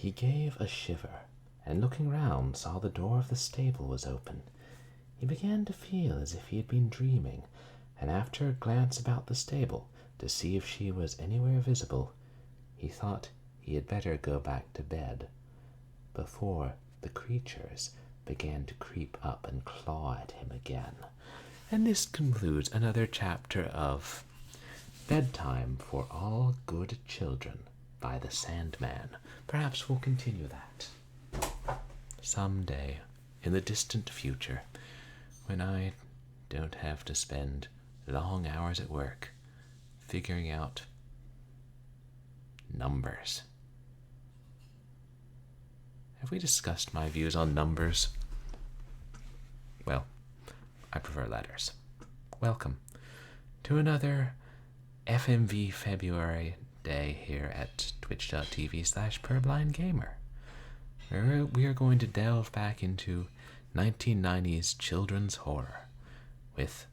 He gave a shiver, and looking round saw the door of the stable was open. He began to feel as if he had been dreaming, and after a glance about the stable to see if she was anywhere visible, he thought he had better go back to bed before the creatures began to creep up and claw at him again. And this concludes another chapter of Bedtime for All Good Children by the Sandman. Perhaps we'll continue that someday in the distant future, when I don't have to spend long hours at work figuring out numbers. Have we discussed my views on numbers? Well, I prefer letters. Welcome to another FMV February day here at twitch.tv/purblindgamer, where we are going to delve back into 1990s children's horror with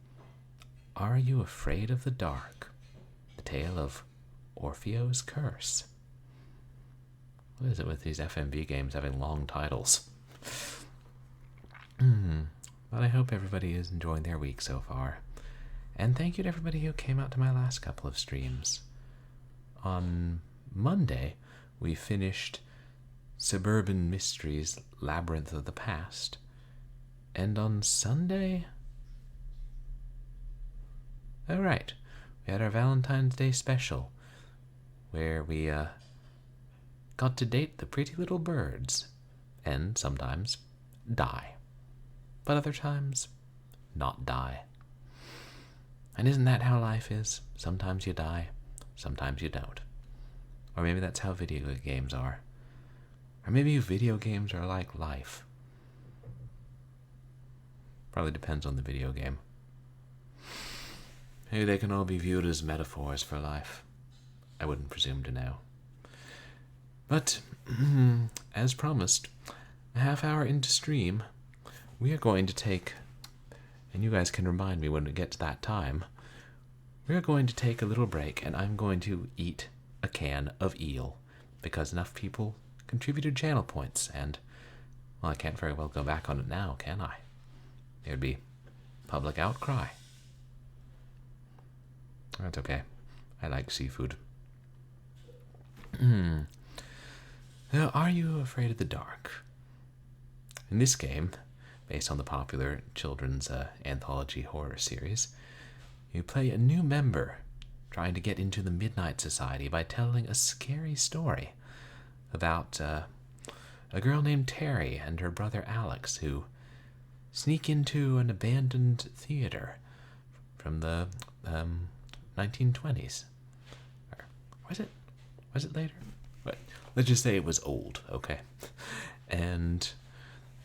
Are You Afraid of the Dark? The tale of ORPHEO'S Curse. What is it with these FMV games having long titles? But I hope everybody is enjoying their week so far. And thank you to everybody who came out to my last couple of streams. On Monday, we finished Suburban Mysteries Labyrinth of the Past. And on Sunday... Oh, right. We had our Valentine's Day special, where we got to date the pretty little birds, and sometimes die, but other times not die. And isn't that how life is? Sometimes you die, sometimes you don't. Or maybe that's how video games are. Or maybe video games are like life. Probably depends on the video game. Maybe they can all be viewed as metaphors for life. I wouldn't presume to know. But, as promised, a half hour into stream, we are going to take, and you guys can remind me when we get to that time, we are going to take a little break, and I'm going to eat a can of eel, because enough people contributed channel points, and, well, I can't very well go back on it now, can I? There'd be public outcry. That's okay. I like seafood. Now, are you afraid of the dark? In this game, based on the popular children's anthology horror series, you play a new member trying to get into the Midnight Society by telling a scary story about a girl named Terry and her brother Alex who sneak into an abandoned theater from the 1920s. Or was it later? But let's just say it was old, okay? And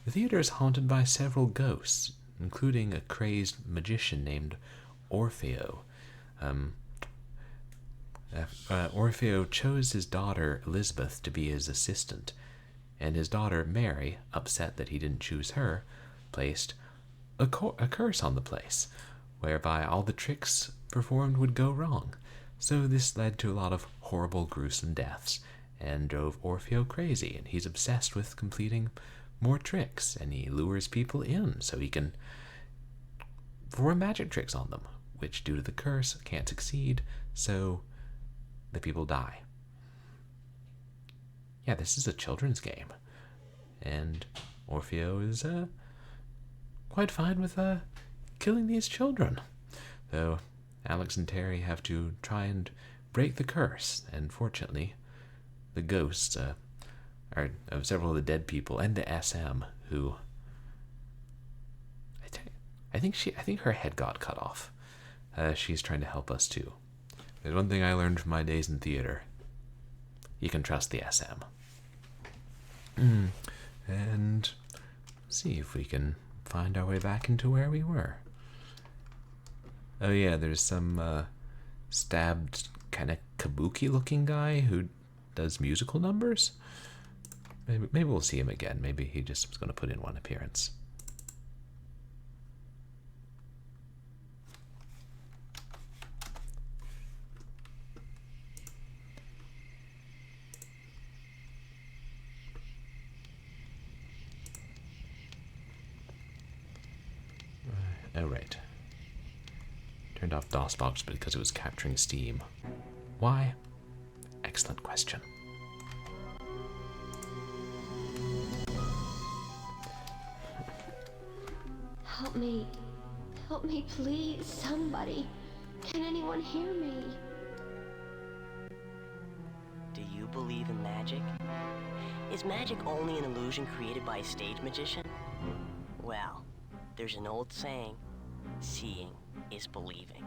the theater is haunted by several ghosts, including a crazed magician named Orpheo. Orpheo chose his daughter Elizabeth to be his assistant, and his daughter Mary, upset that he didn't choose her, placed a curse on the place, whereby all the tricks performed would go wrong. So this led to a lot of horrible, gruesome deaths, and drove Orpheo crazy, and he's obsessed with completing more tricks, and he lures people in so he can perform magic tricks on them, which, due to the curse, can't succeed, so the people die. Yeah, this is a children's game, and Orpheo is quite fine with killing these children, though Alex and Terry have to try and break the curse, and fortunately, the ghosts are of several of the dead people and the SM, who I think her head got cut off. She's trying to help us too. There's one thing I learned from my days in theater: you can trust the SM. And see if we can find our way back into where we were. Oh yeah, there's some stabbed kind of kabuki-looking guy who does musical numbers. Maybe we'll see him again. Maybe he just was going to put in one appearance. off DOSBox because it was capturing steam. Why? Excellent question. Help me. Help me, please. Somebody. Can anyone hear me? Do you believe in magic? Is magic only an illusion created by a stage magician? Well, there's an old saying, seeing is believing.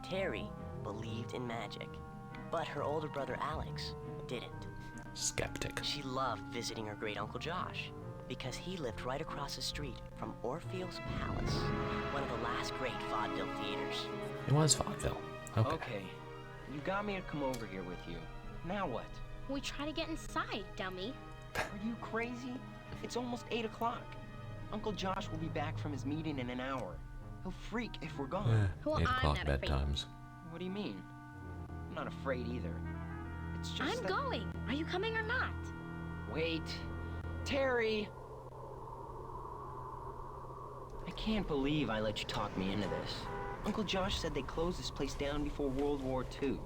Terry believed in magic, but her older brother Alex didn't. Skeptic. She loved visiting her great uncle Josh because he lived right across the street from ORPHEO'S Palace, one of the last great vaudeville theaters. It was vaudeville. Okay. Okay, you got me to come over here with you. Now what? We try to get inside, dummy. Are you crazy? It's almost 8 o'clock. Uncle Josh will be back from his meeting in an hour. He'll freak if we're gone. Well, 8 I'm o'clock not afraid. bedtimes. What do you mean? I'm not afraid either. It's just I'm going. Are you coming or not? Wait. Terry! I can't believe I let you talk me into this. Uncle Josh said they closed this place down before World War II.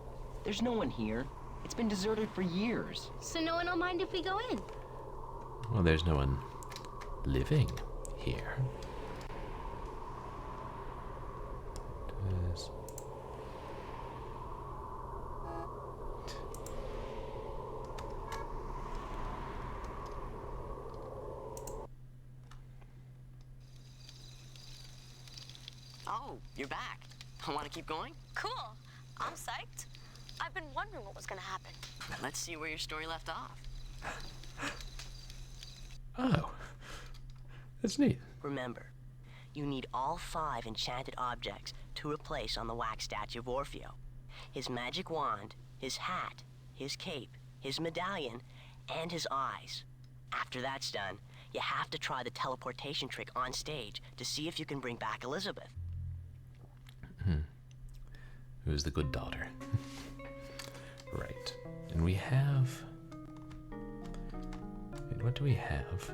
There's no one here. It's been deserted for years. So no one will mind if we go in. Well, there's no one living here. Does... Oh, you're back. Want to keep going? Cool. I'm psyched. I've been wondering what was gonna happen. Let's see where your story left off. Oh. That's neat. Remember, you need all 5 enchanted objects to replace on the wax statue of Orpheo. His magic wand, his hat, his cape, his medallion, and his eyes. After that's done, you have to try the teleportation trick on stage to see if you can bring back Elizabeth. Who's the good daughter? Right. And we have... Wait, what do we have?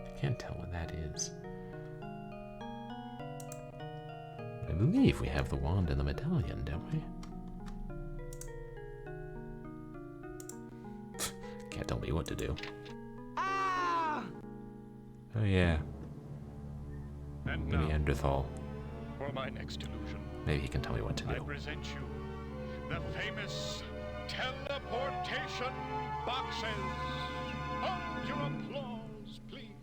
I can't tell what that is. I believe we have the wand and the medallion, don't we? Can't tell me what to do. Ah! Oh yeah, And the now, Neanderthal. for my next illusion, Maybe he can tell me what to I do. present you the famous teleportation boxes. Hold your applause, please.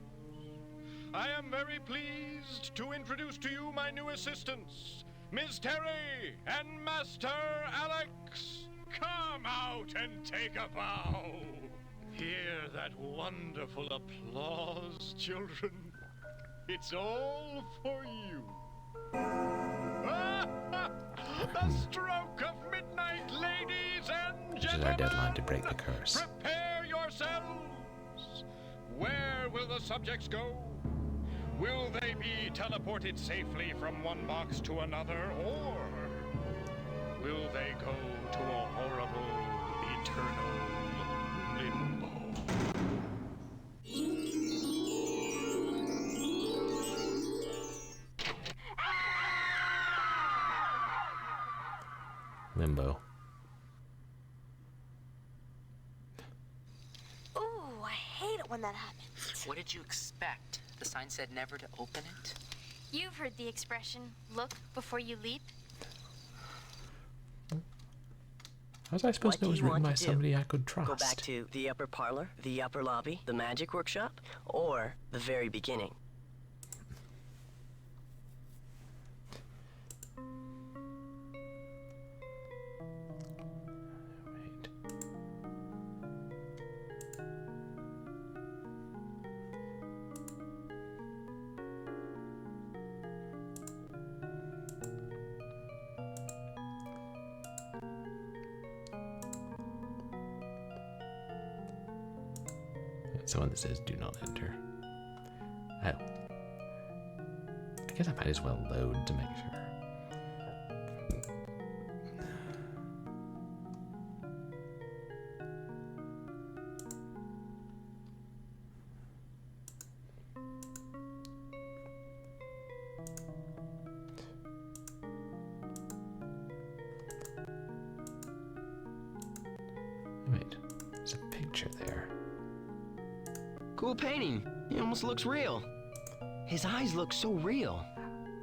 I am very pleased to introduce to you my new assistants, Ms. Terry and Master Alex. Come out and take a bow. Hear that wonderful applause, children. It's all for you. The stroke of midnight, ladies and Which is gentlemen. our deadline to break the curse. Prepare yourselves. Where will the subjects go? Will they be teleported safely from one box to another, or will they go to a horrible, eternal limbo? Limbo. Ooh, I hate it when that happens. What did you expect? The sign said never to open it. You've heard the expression, look before you leap. How was I supposed What to know it was do you written want by to do? somebody I could trust? Go back to the upper parlor, the upper lobby, the magic workshop, or the very beginning? Wait. So when this says do not enter. Oh. I guess I might as well load to make sure. Wait, there's a picture there. Cool painting. He almost looks real. His eyes look so real.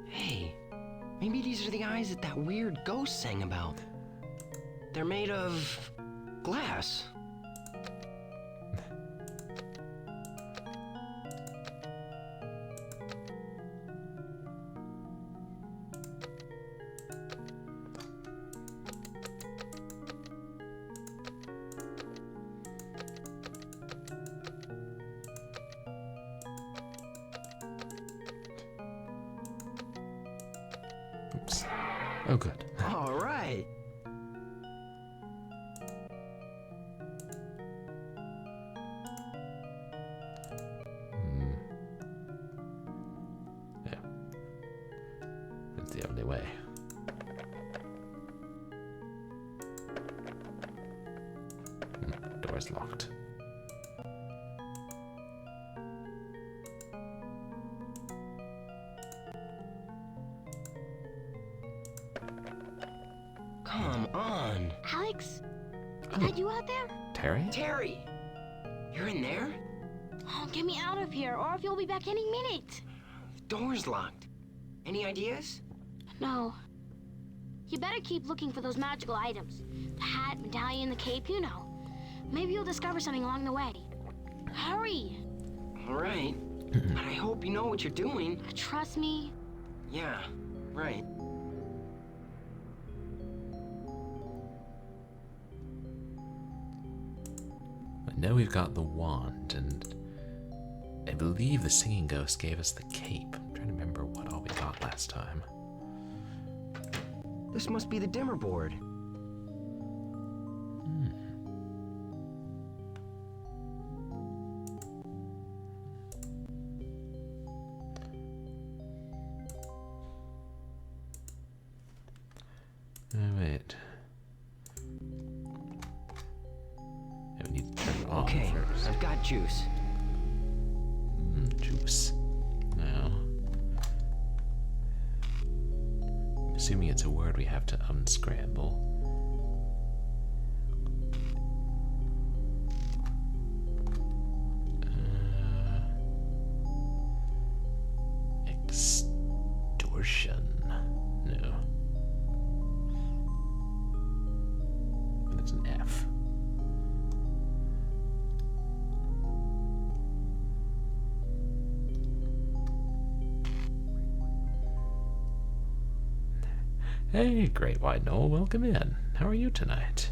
Hey, maybe these are the eyes that that weird ghost sang about. They're made of glass. Oops. Oh, good. All right. Yeah. That's the only way. Door's locked. Come on. Alex? Is that you out there? Terry? Terry! You're in there? Oh, get me out of here, or if you'll be back any minute. The door's locked. Any ideas? No. You better keep looking for those magical items. The hat, medallion, the cape, you know. Maybe you'll discover something along the way. Hurry! All right. But I hope you know what you're doing. Trust me. Yeah, right. I know we've got the wand, and I believe the singing ghost gave us the cape. I'm trying to remember what all we got last time. This must be the dimmer board. Oh, wait. Yeah, we need to turn it off Okay, first. I've got juice. Juice. Now, I'm assuming it's a word we have to unscramble. Extortion. No. And it's an F. Hey, Great White Knoll, welcome in. How are you tonight?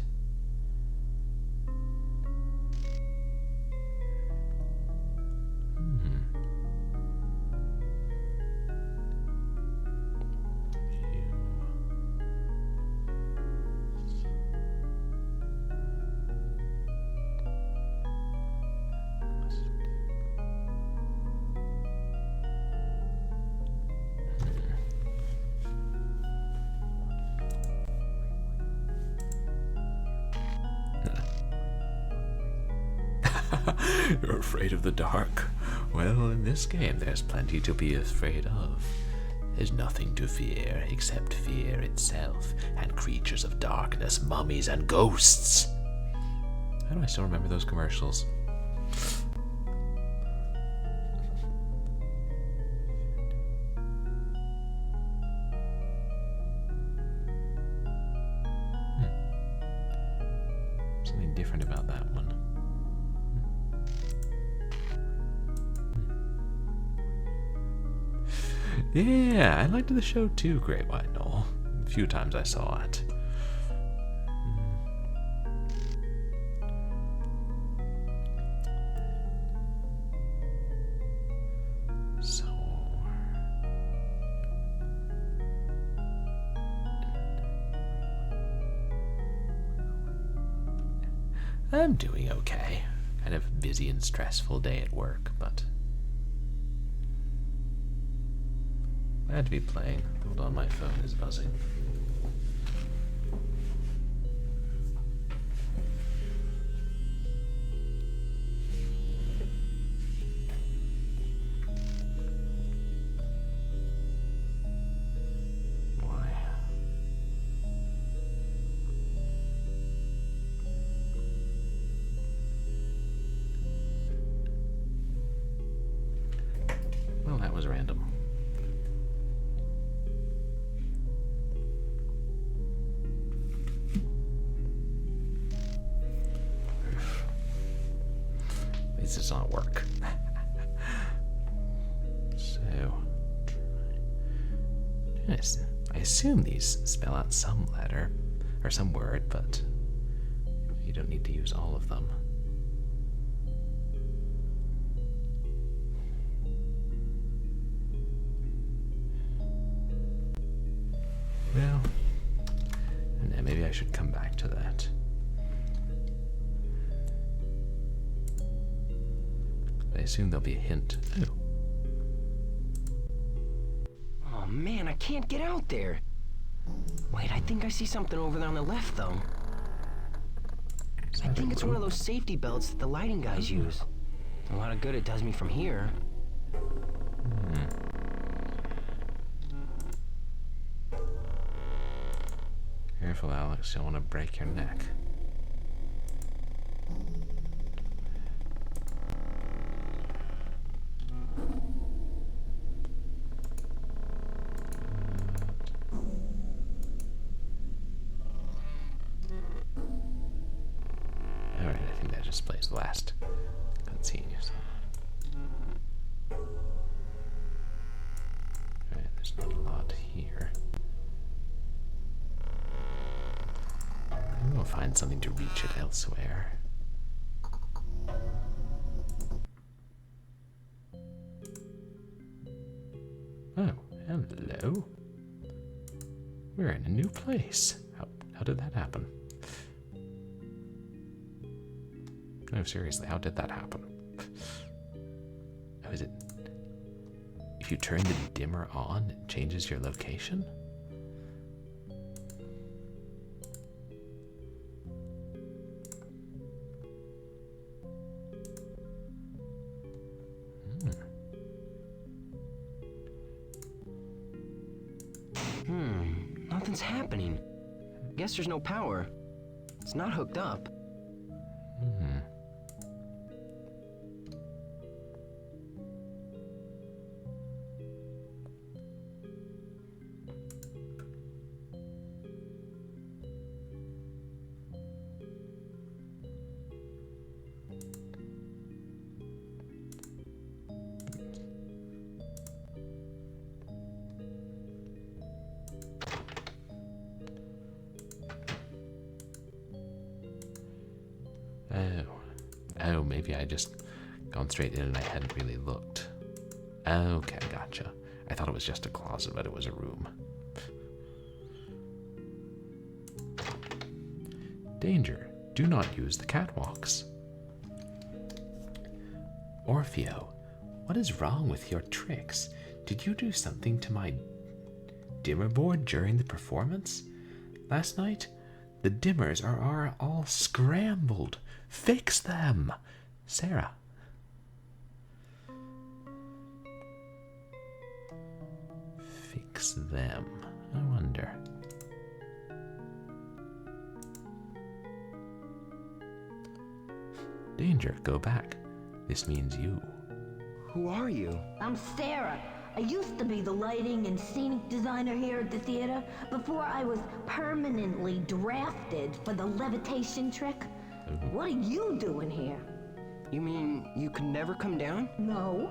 You're afraid of the dark? Well, in this game, there's plenty to be afraid of. There's nothing to fear except fear itself and creatures of darkness, mummies, and ghosts. How do I still remember those commercials? Something different about that one. Yeah, I liked the show too, Great White Knoll. A few times I saw it. So... I'm doing okay. kind of busy and stressful day at work, but glad to be playing. Hold on, my phone is buzzing. Well, that was random. At least it's not work. So, yes, I assume these spell out some letter or some word, but you don't need to use all of them. Well, and maybe I should come back to that. I assume there'll be a hint. Oh. Oh man, I can't get out there. Wait, I think I see something over there on the left, though. I think it's one of those safety belts that the lighting guys use. A lot of good it does me from here. Careful, Alex. You don't want to break your neck. Alright, I think that just plays the last cutscene you saw. Alright, there's not a lot here. Maybe we'll find something to reach it elsewhere. Oh, hello. We're in a new place. How did that happen? No, seriously, how did that happen? Oh, is it... If you turn the dimmer on, it changes your location? Nothing's happening. Guess there's no power. It's not hooked up. Oh, maybe I just gone straight in and I hadn't really looked. Okay, gotcha. I thought it was just a closet, but it was a room. Danger. Do not use the catwalks. Orpheo, what is wrong with your tricks? Did you do something to my dimmer board during the performance? Last night, the dimmers are all scrambled. Fix them! Sarah. Fix them. I wonder. Danger, go back. This means you. Who are you? I'm Sarah. I used to be the lighting and scenic designer here at the theater before I was permanently drafted for the levitation trick. What are you doing here? You mean you could never come down? No.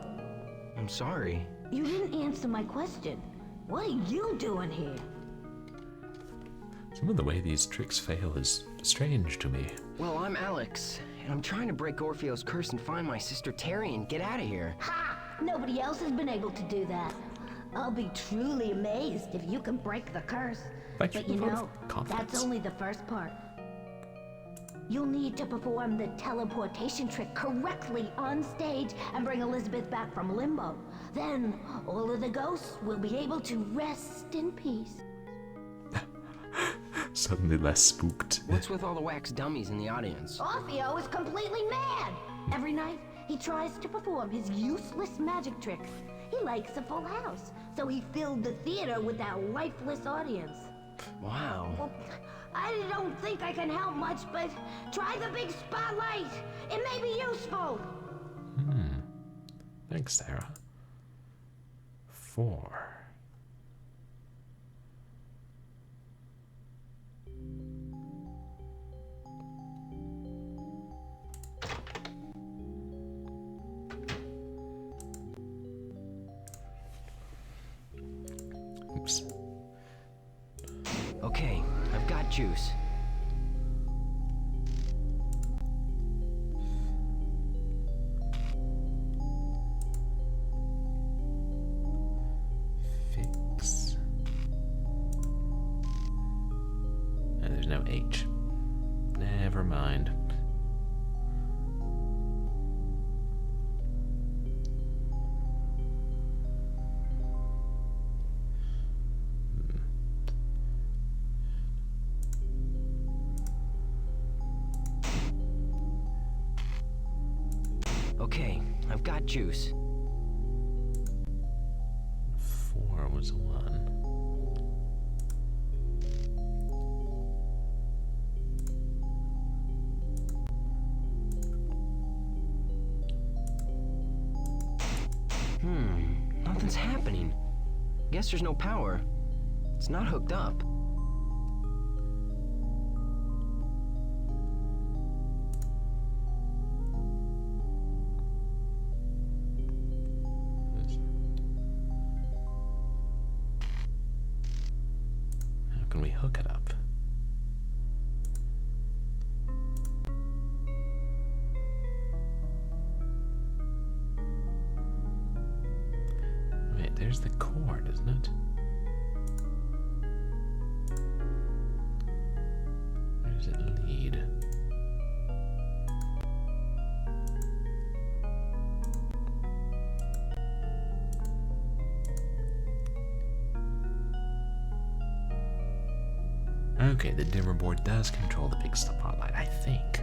I'm sorry. You didn't answer my question. What are you doing here? Some of the way these tricks fail is strange to me. Well, I'm Alex, and I'm trying to break Orpheo's curse and find my sister Terry and get out of here. Ha! Nobody else has been able to do that. I'll be truly amazed if you can break the curse. Thank you But you for the know, confidence. that's only the first part. You'll need to perform the teleportation trick correctly on stage and bring Elizabeth back from limbo. Then, all of the ghosts will be able to rest in peace. Suddenly less spooked. What's with all the wax dummies in the audience? Orpheo is completely mad! Every night, he tries to perform his useless magic tricks. He likes a full house, so he filled the theater with that lifeless audience. Wow. Well, I don't think I can help much, but try the big spotlight. It may be useful. Thanks, Sarah. 4. Oops. Okay, I've got juice. Fix. And there's no H. Never mind. Okay, I've got juice. 4 was 1. Nothing's happening. Guess there's no power. It's not hooked up. How can we hook it up? Wait, there's the cord, isn't it? Where does it lead? Okay, the dimmer board does control the big spotlight, I think.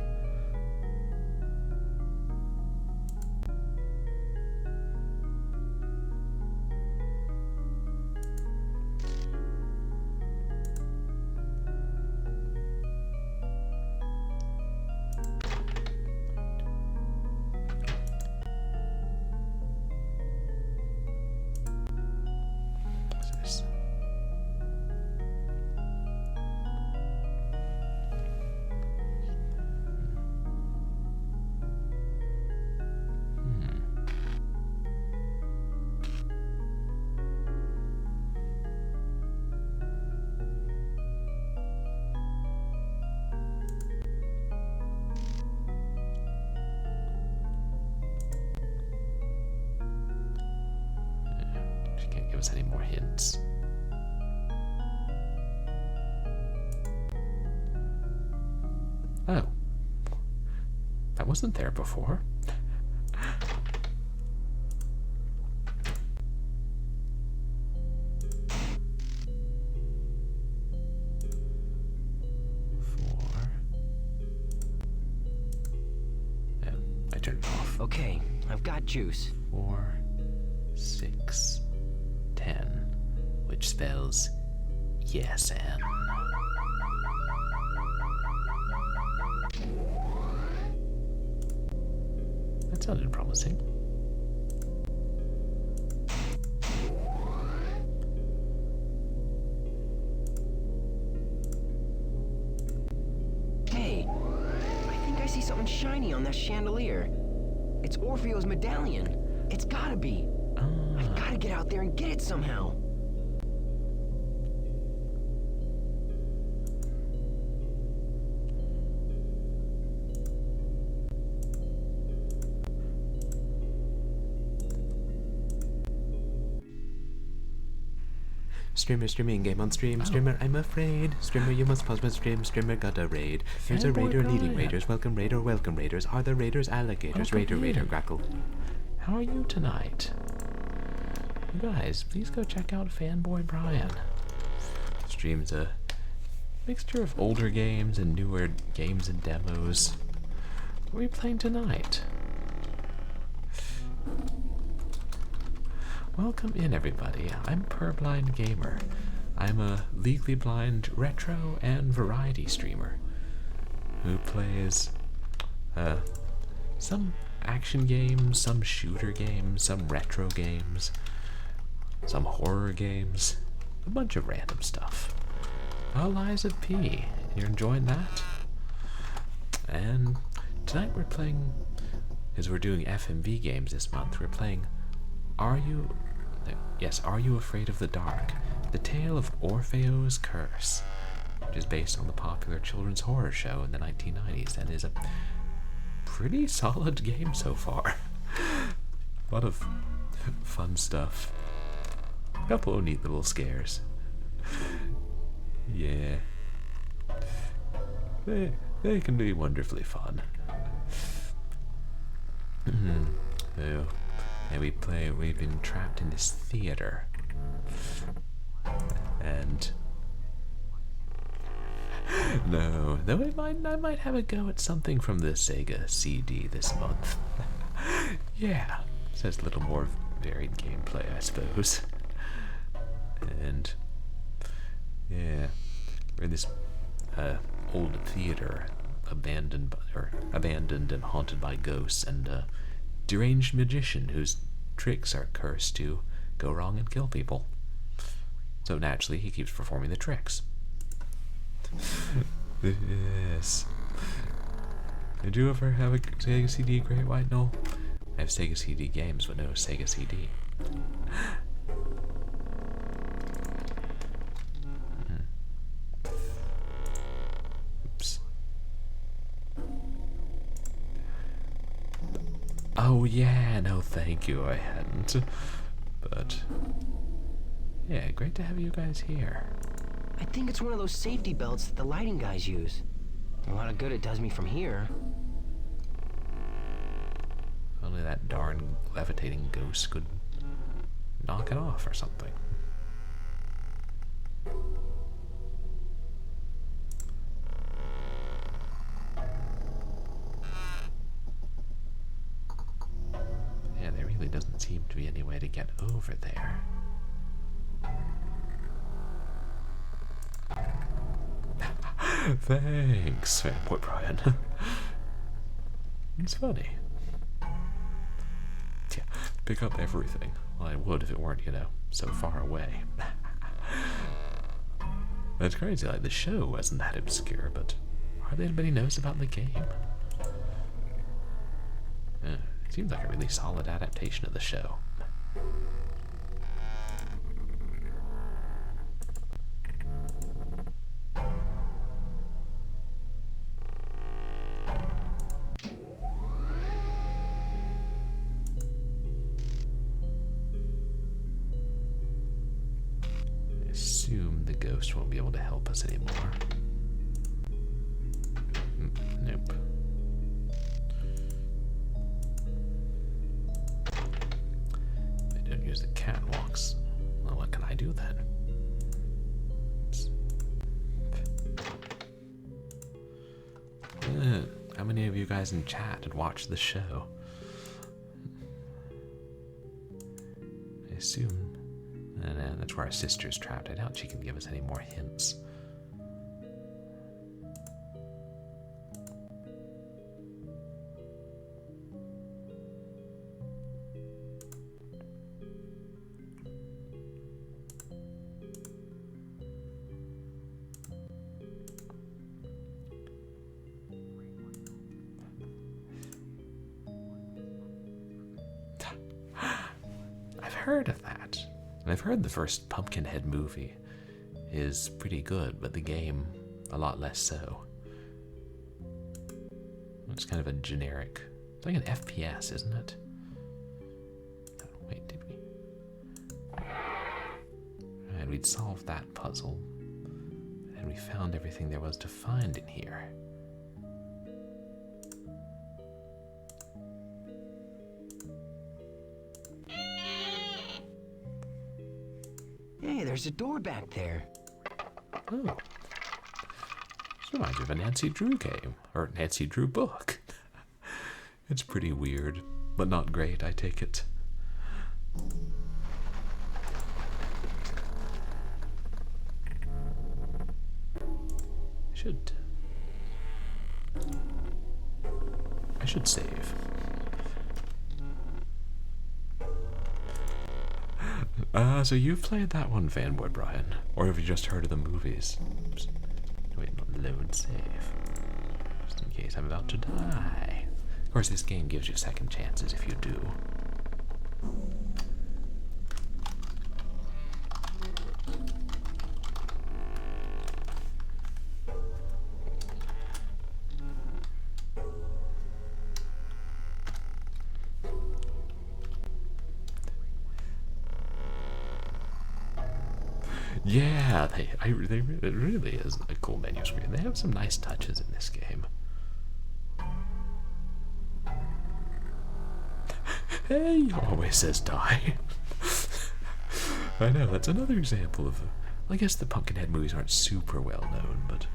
What's this? She can't give us any more hints. Oh. That wasn't there before. Yeah, I turned it off. Okay, I've got juice. 4, 6, 10, which spells yes and. That sounded promising. Hey, I think I see something shiny on that chandelier. It's Orpheo's medallion. It's gotta be. I've gotta get out there and get it somehow. Streamer streaming game on stream. Streamer, I'm afraid. Streamer, you must pause my stream. Streamer got a raid. Here's a raider leading raiders. Welcome raider, welcome raiders. Are the raiders alligators? Raider, raider, grackle. How are you tonight? You guys, please go check out Fanboy Brian. Streams a mixture of older games and newer games and demos. What are we playing tonight? Welcome in, everybody. I'm Purblind Gamer. I'm a legally blind retro and variety streamer who plays some action games, some shooter games, some retro games, some horror games, a bunch of random stuff. Eliza P. You're enjoying that? And tonight we're playing, as we're doing FMV games this month, we're playing Are You Afraid of the Dark? The Tale of ORPHEO'S Curse, which is based on the popular children's horror show in the 1990s and is a pretty solid game so far. A lot of fun stuff. A couple of neat little scares. Yeah. They can be wonderfully fun. So, and we've been trapped in this theater. And no, though I might have a go at something from the Sega CD this month. Yeah, so it's a little more varied gameplay, I suppose. And yeah, we're in this old theater, abandoned and haunted by ghosts, and a deranged magician whose tricks are cursed to go wrong and kill people. So naturally, he keeps performing the tricks. Yes. Did you ever have a Sega CD, Great White? No. I have Sega CD games, but no Sega CD. Oops. Oh yeah, no thank you, I hadn't. But yeah, great to have you guys here. I think it's one of those safety belts that the lighting guys use. A lot of good it does me from here. Only that darn levitating ghost could knock it off or something. Yeah, there really doesn't seem to be any way to get over there. Thanks, Fanboy Brian. It's funny. Yeah, pick up everything. Well, I would if it weren't, so far away. That's crazy, like, the show wasn't that obscure, but hardly anybody knows about the game. It seems like a really solid adaptation of the show. Won't be able to help us anymore. Nope. They don't use the catwalks. Well, what can I do then? How many of you guys in chat had watched the show? I assume. And that's where our sister's trapped. I doubt she can give us any more hints. I've heard of that. I've heard the first Pumpkinhead movie is pretty good, but the game a lot less so. It's kind of a generic, it's like an FPS, isn't it? Oh, wait, did we? And we we'd solved that puzzle, and we found everything there was to find in here. Hey, there's a door back there. Oh. This reminds me of a Nancy Drew game, or Nancy Drew book. It's pretty weird, but not great, I take it. I should save. So you've played that one, Fanboy Brian, or have you just heard of the movies? Oops. Wait, load save. Just in case I'm about to die. Of course, this game gives you second chances if you do. Yeah, it really is a cool menu screen. They have some nice touches in this game. Hey, he always says die. I know, that's another example of... I guess the Pumpkinhead movies aren't super well known, but...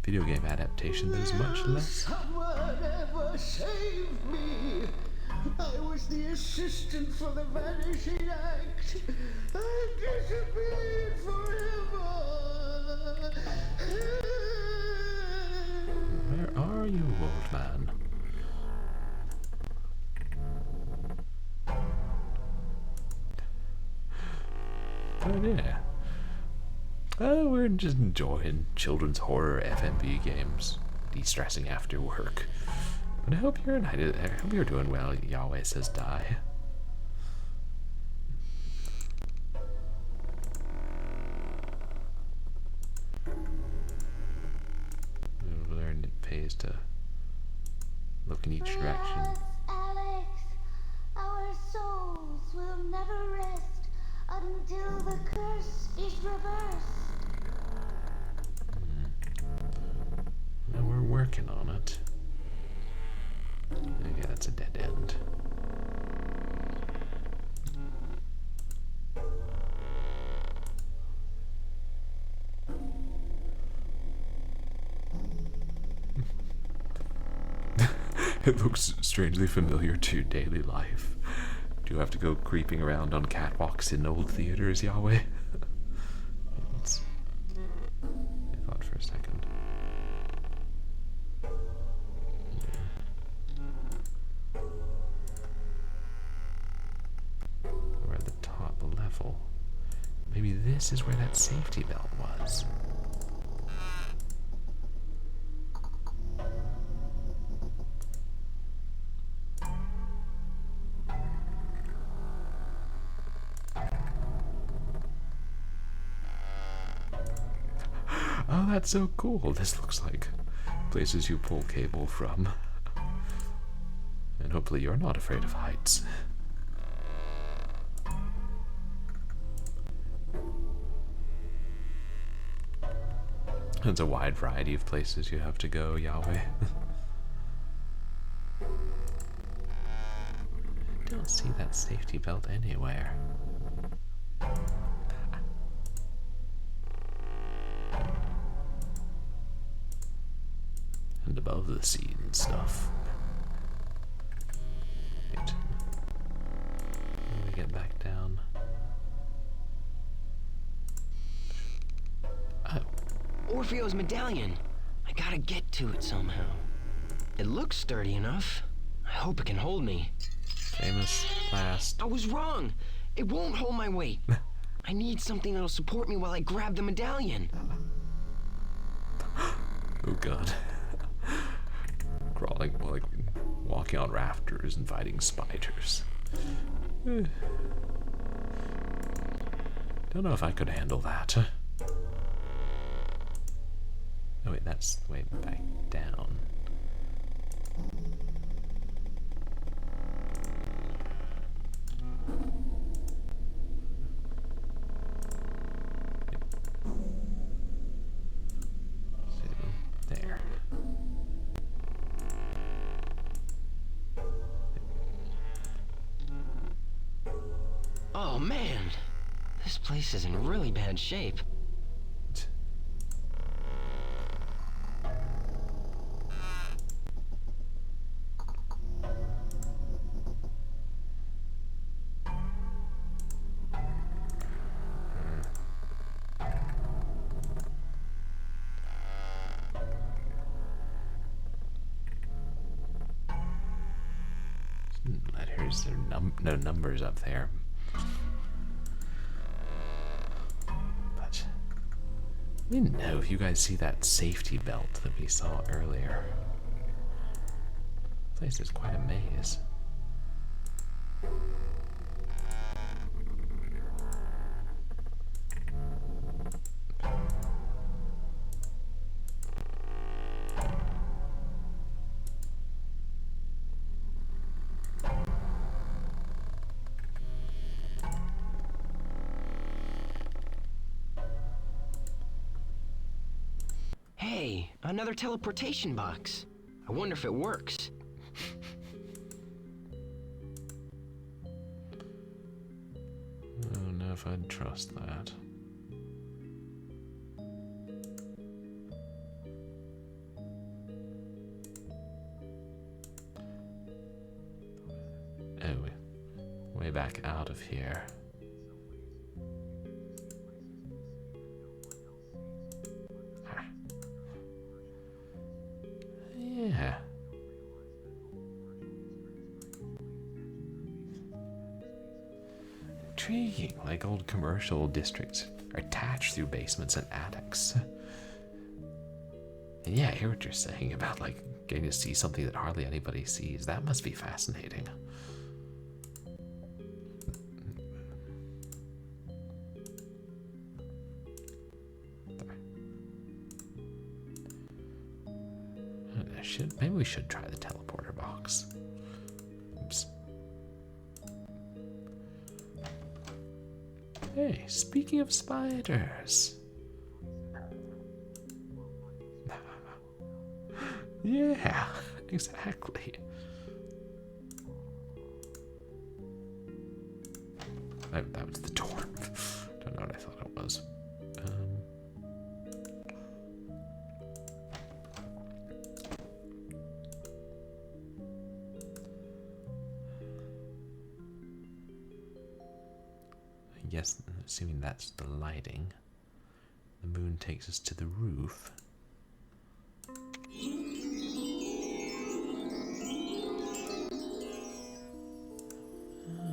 video game adaptation, there's much less... Someone ever save me! I was the assistant for the Vanishing Act. I disappeared forever. Where are you, old man? Oh yeah. Oh, we're just enjoying children's horror FMV games, de-stressing after work. But I hope you're doing well. Yahweh says die. We've learned it pays to look in each direction. Alex, our souls will never rest until the curse is reversed. Well, we're working on it. Okay, that's a dead end. It looks strangely familiar to your daily life. Do you have to go creeping around on catwalks in old theaters, Yahweh? I thought for a second. We're at the top level. Maybe this is where that safety belt was. Oh, that's so cool. This looks like places you pull cable from. And hopefully you're not afraid of heights. There's a wide variety of places you have to go, Yahweh. I don't see that safety belt anywhere. And above the scene and stuff. Wait. Let me get back down. Oh. ORPHEO'S medallion. I gotta get to it somehow. It looks sturdy enough. I hope it can hold me. Famous last. I was wrong. It won't hold my weight. I need something that'll support me while I grab the medallion. Oh god. Crawling, like walking on rafters and fighting spiders. Don't know if I could handle that. Oh wait, that's the way back down. Oh man, this place is in really bad shape. Letters, there are no numbers up there. But I didn't know if you guys see that safety belt that we saw earlier. This place is quite a maze. Hey, another teleportation box. I wonder if it works. I don't know if I'd trust that. Oh, way back out of here. Yeah. Intriguing, like old commercial districts are attached through basements and attics. And yeah, I hear what you're saying about like getting to see something that hardly anybody sees. That must be fascinating. Maybe we should try the teleporter box. Oops. Hey, speaking of spiders. Yeah, exactly. Oh, that was the door. Don't know what I thought it was. Yes, assuming that's the lighting. The moon takes us to the roof.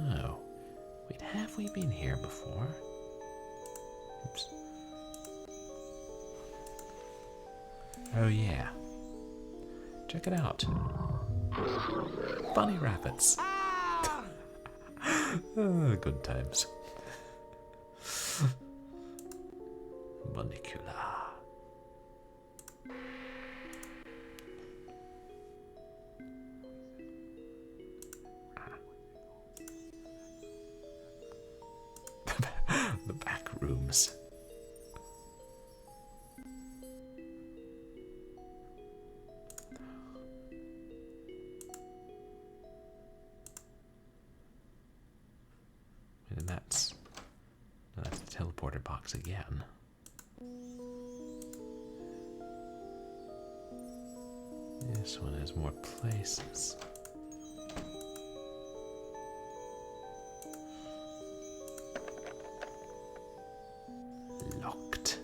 Oh. Wait, have we been here before? Oops. Oh yeah. Check it out. Bunny rabbits. Oh, good times. Bunnicula. The back rooms. And that's the teleporter box again. This one has more places. Locked.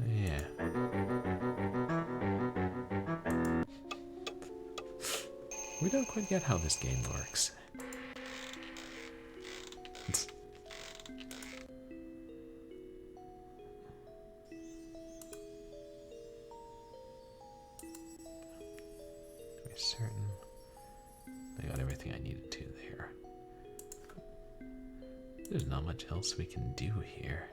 Yeah. We don't quite get how this game works. Certain I got everything I needed to there. There's not much else we can do here.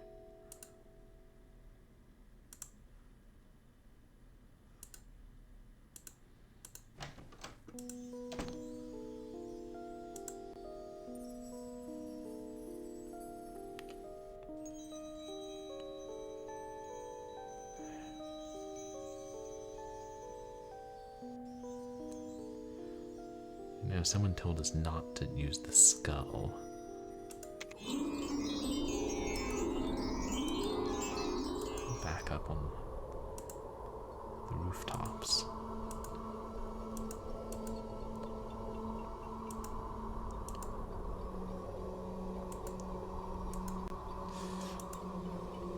Now, someone told us not to use the skull. Back up on the rooftops.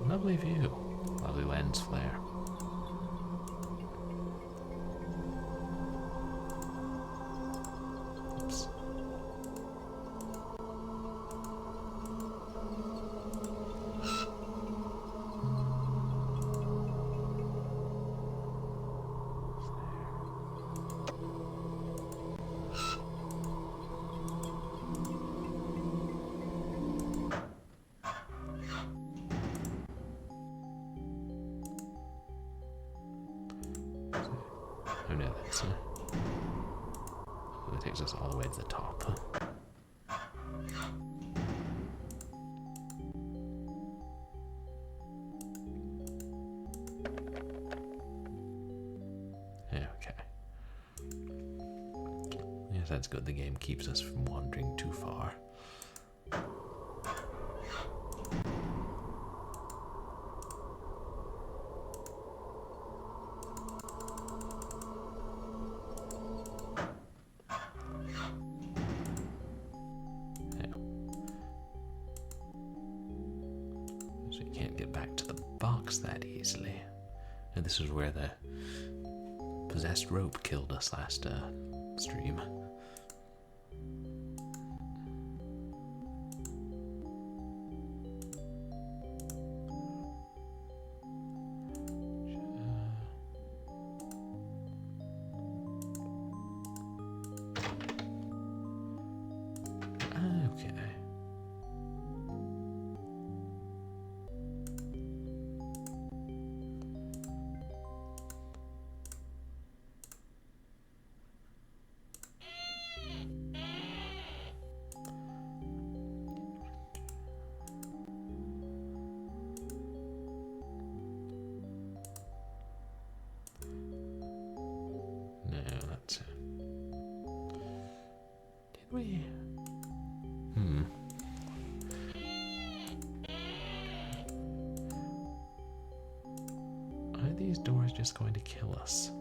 Lovely view. Lovely lens flare. Oops. Oh no, that's that takes us all the way to the top. Okay. Yes, that's good. The game keeps us from wandering too far. So you can't get back to the box that easily. And this is where the possessed rope killed us last stream. Okay. No, that's it. Did we? Are these doors just going to kill us?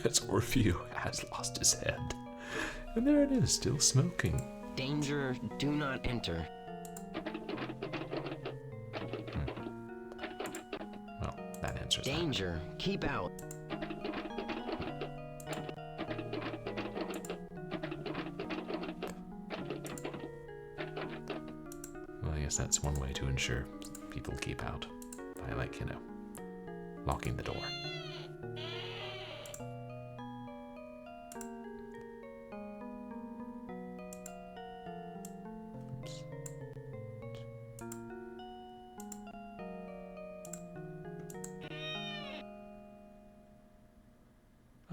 Yes, Orpheo has lost his head. And there it is, still smoking. Danger, do not enter. Well, that answers Danger, keep out. Well, I guess that's one way to ensure people keep out. By, like, you know, locking the door.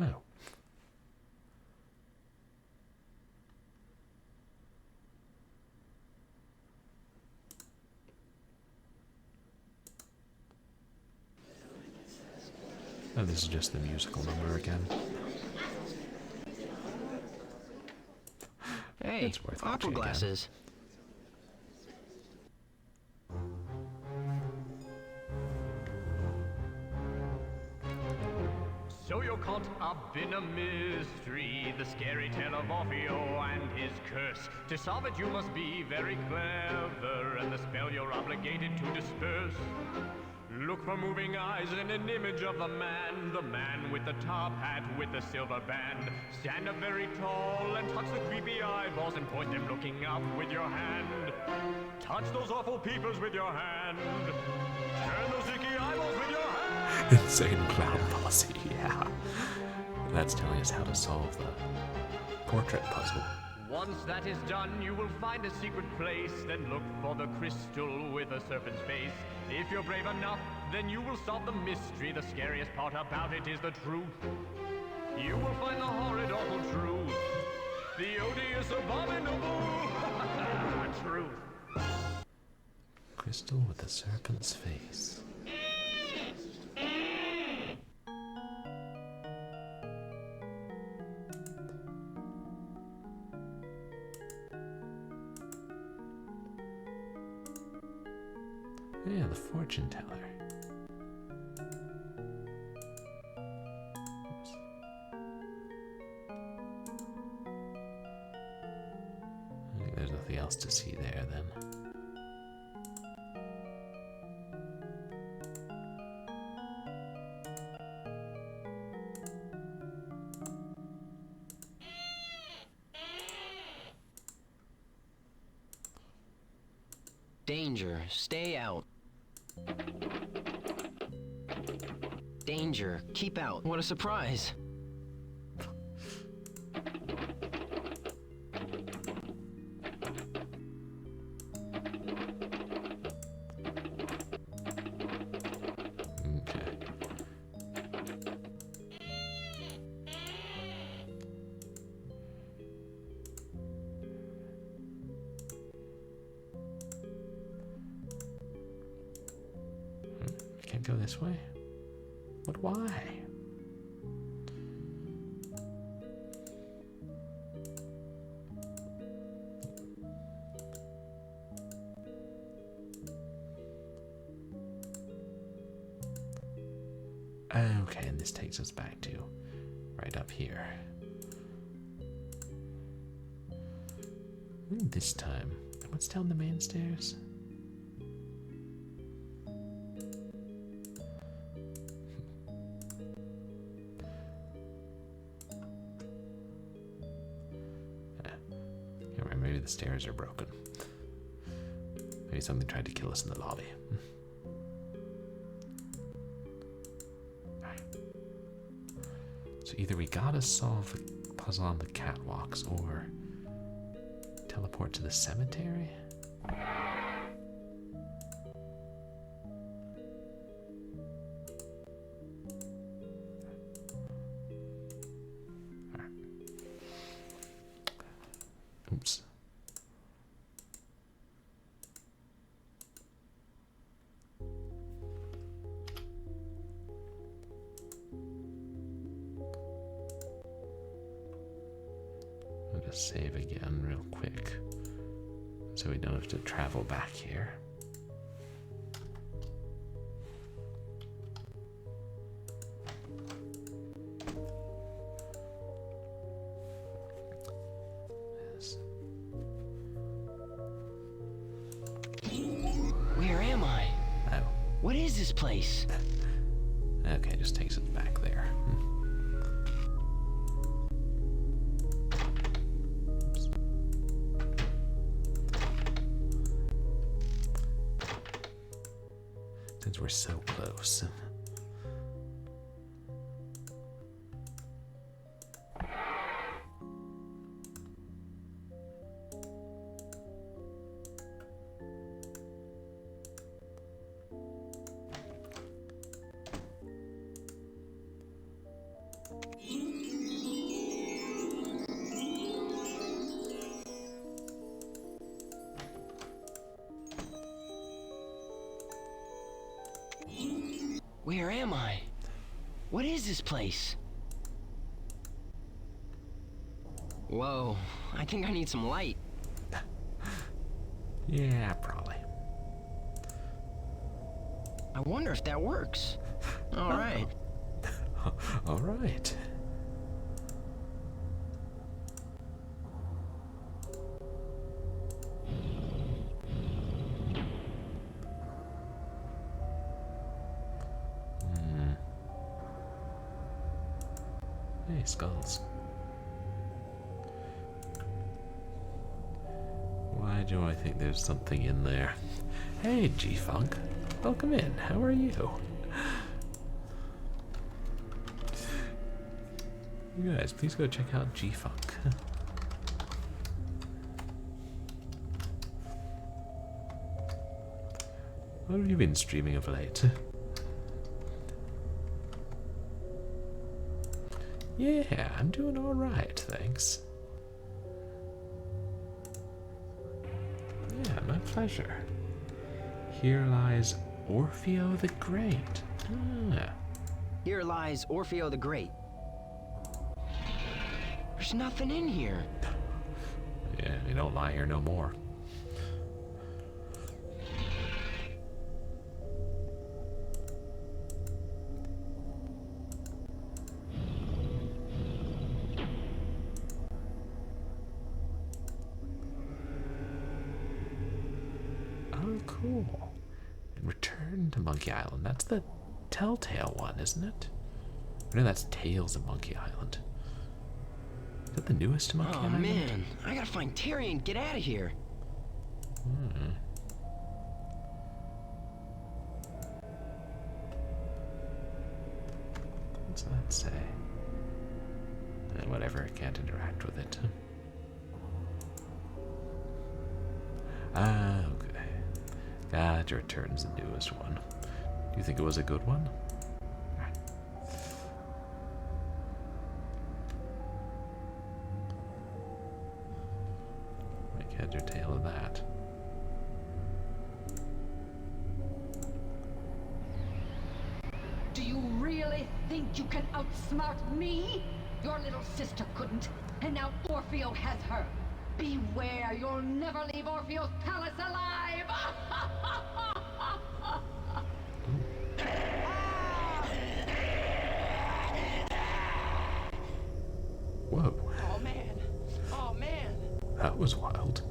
Oh. Oh, this is just the musical number again. Hey, It's worth opera watching again. glasses. So you're caught up in a mystery, the scary tale of Orpheo and his curse. To solve it you must be very clever, and the spell you're obligated to disperse. Look for moving eyes and an image of the man with the top hat with the silver band. Stand up very tall and touch the creepy eyeballs and point them looking up with your hand. Touch those awful peepers with your hand. Turn those icky eyeballs with your hand. Insane clown posse, yeah. That's telling us how to solve the portrait puzzle. Once that is done, you will find a secret place. Then look for the crystal with a serpent's face. If you're brave enough, then you will solve the mystery. The scariest part about it is the truth. You will find the horrid, awful truth. The odious, abominable truth. Crystal with a serpent's face. Yeah, the fortune teller. Oops. I think there's nothing else to see there then. Danger, stay out. Danger, keep out. What a surprise. Okay. Can't go this way? But why? Okay, and this takes us back to right up here. This time, what's down the main stairs? Maybe the stairs are broken. Maybe something tried to kill us in the lobby. So either we gotta solve the puzzle on the catwalks or teleport to the cemetery. Oops. I'll just save again real quick so we don't have to travel back here. Where am I? Oh. What is this place? Okay, just takes us back there. Oops. Since we're so close. Where am I? What is this place? Whoa, I think I need some light. Yeah, probably. I wonder if that works. All right. All right. Hey, skulls. Why do I think there's something in there? Hey, G-Funk. Welcome in. How are you? You guys, please go check out G-Funk. What have you been streaming of late? Yeah, I'm doing alright, thanks. Yeah, my pleasure. Here lies Orpheo the Great. Ah. Here lies Orpheo the Great. There's nothing in here. Yeah, you don't lie here no more. Oh, cool. And return to Monkey Island. That's the Telltale one, isn't it? No, that's Tales of Monkey Island. Is that the newest Monkey Island? Oh man, I gotta find Terry and get out of here. What's that say? Whatever, I can't interact with it. Ah, okay. God, your return's the newest one. Do you think it was a good one? Make head or tail of that. Do you really think you can outsmart me? Your little sister couldn't, and now Orpheo has her. Beware, you'll never leave Orpheo's palace alive! Whoa. Oh man. Oh man. That was wild.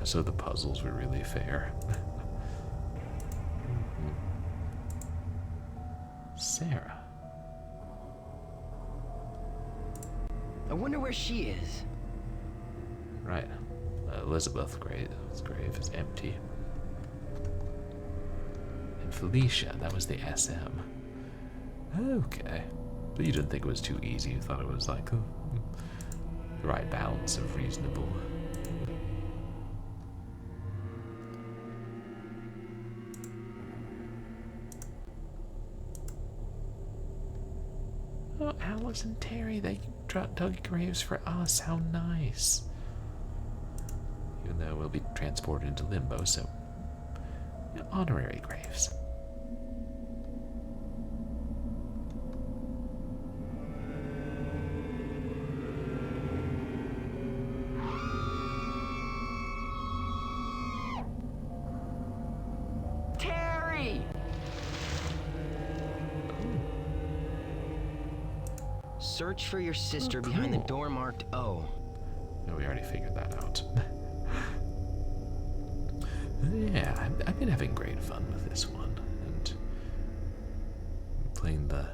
So the puzzles were really fair. Sarah. I wonder where she is. Right. Elizabeth's grave is empty. And Felicia, that was the SM. Okay. But you didn't think it was too easy. You thought it was like the right balance of reasonable. Oh, Alice and Terry, they dug graves for us. How nice. Even though we'll be transported into limbo, so yeah, honorary graves. Terry! Search for your sister behind the door marked O. No, we already figured that out. Yeah, I've been having great fun with this one, and playing the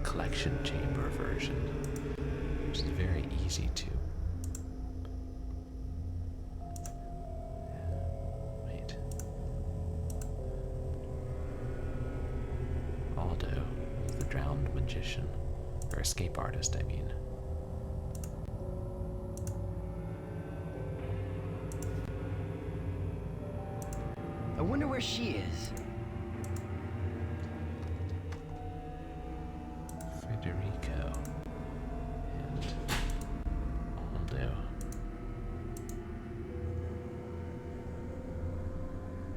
collection chamber version, which is very easy to. Wait. Aldo, the drowned magician, or escape artist, I mean. I wonder where she is. Federico and Aldo.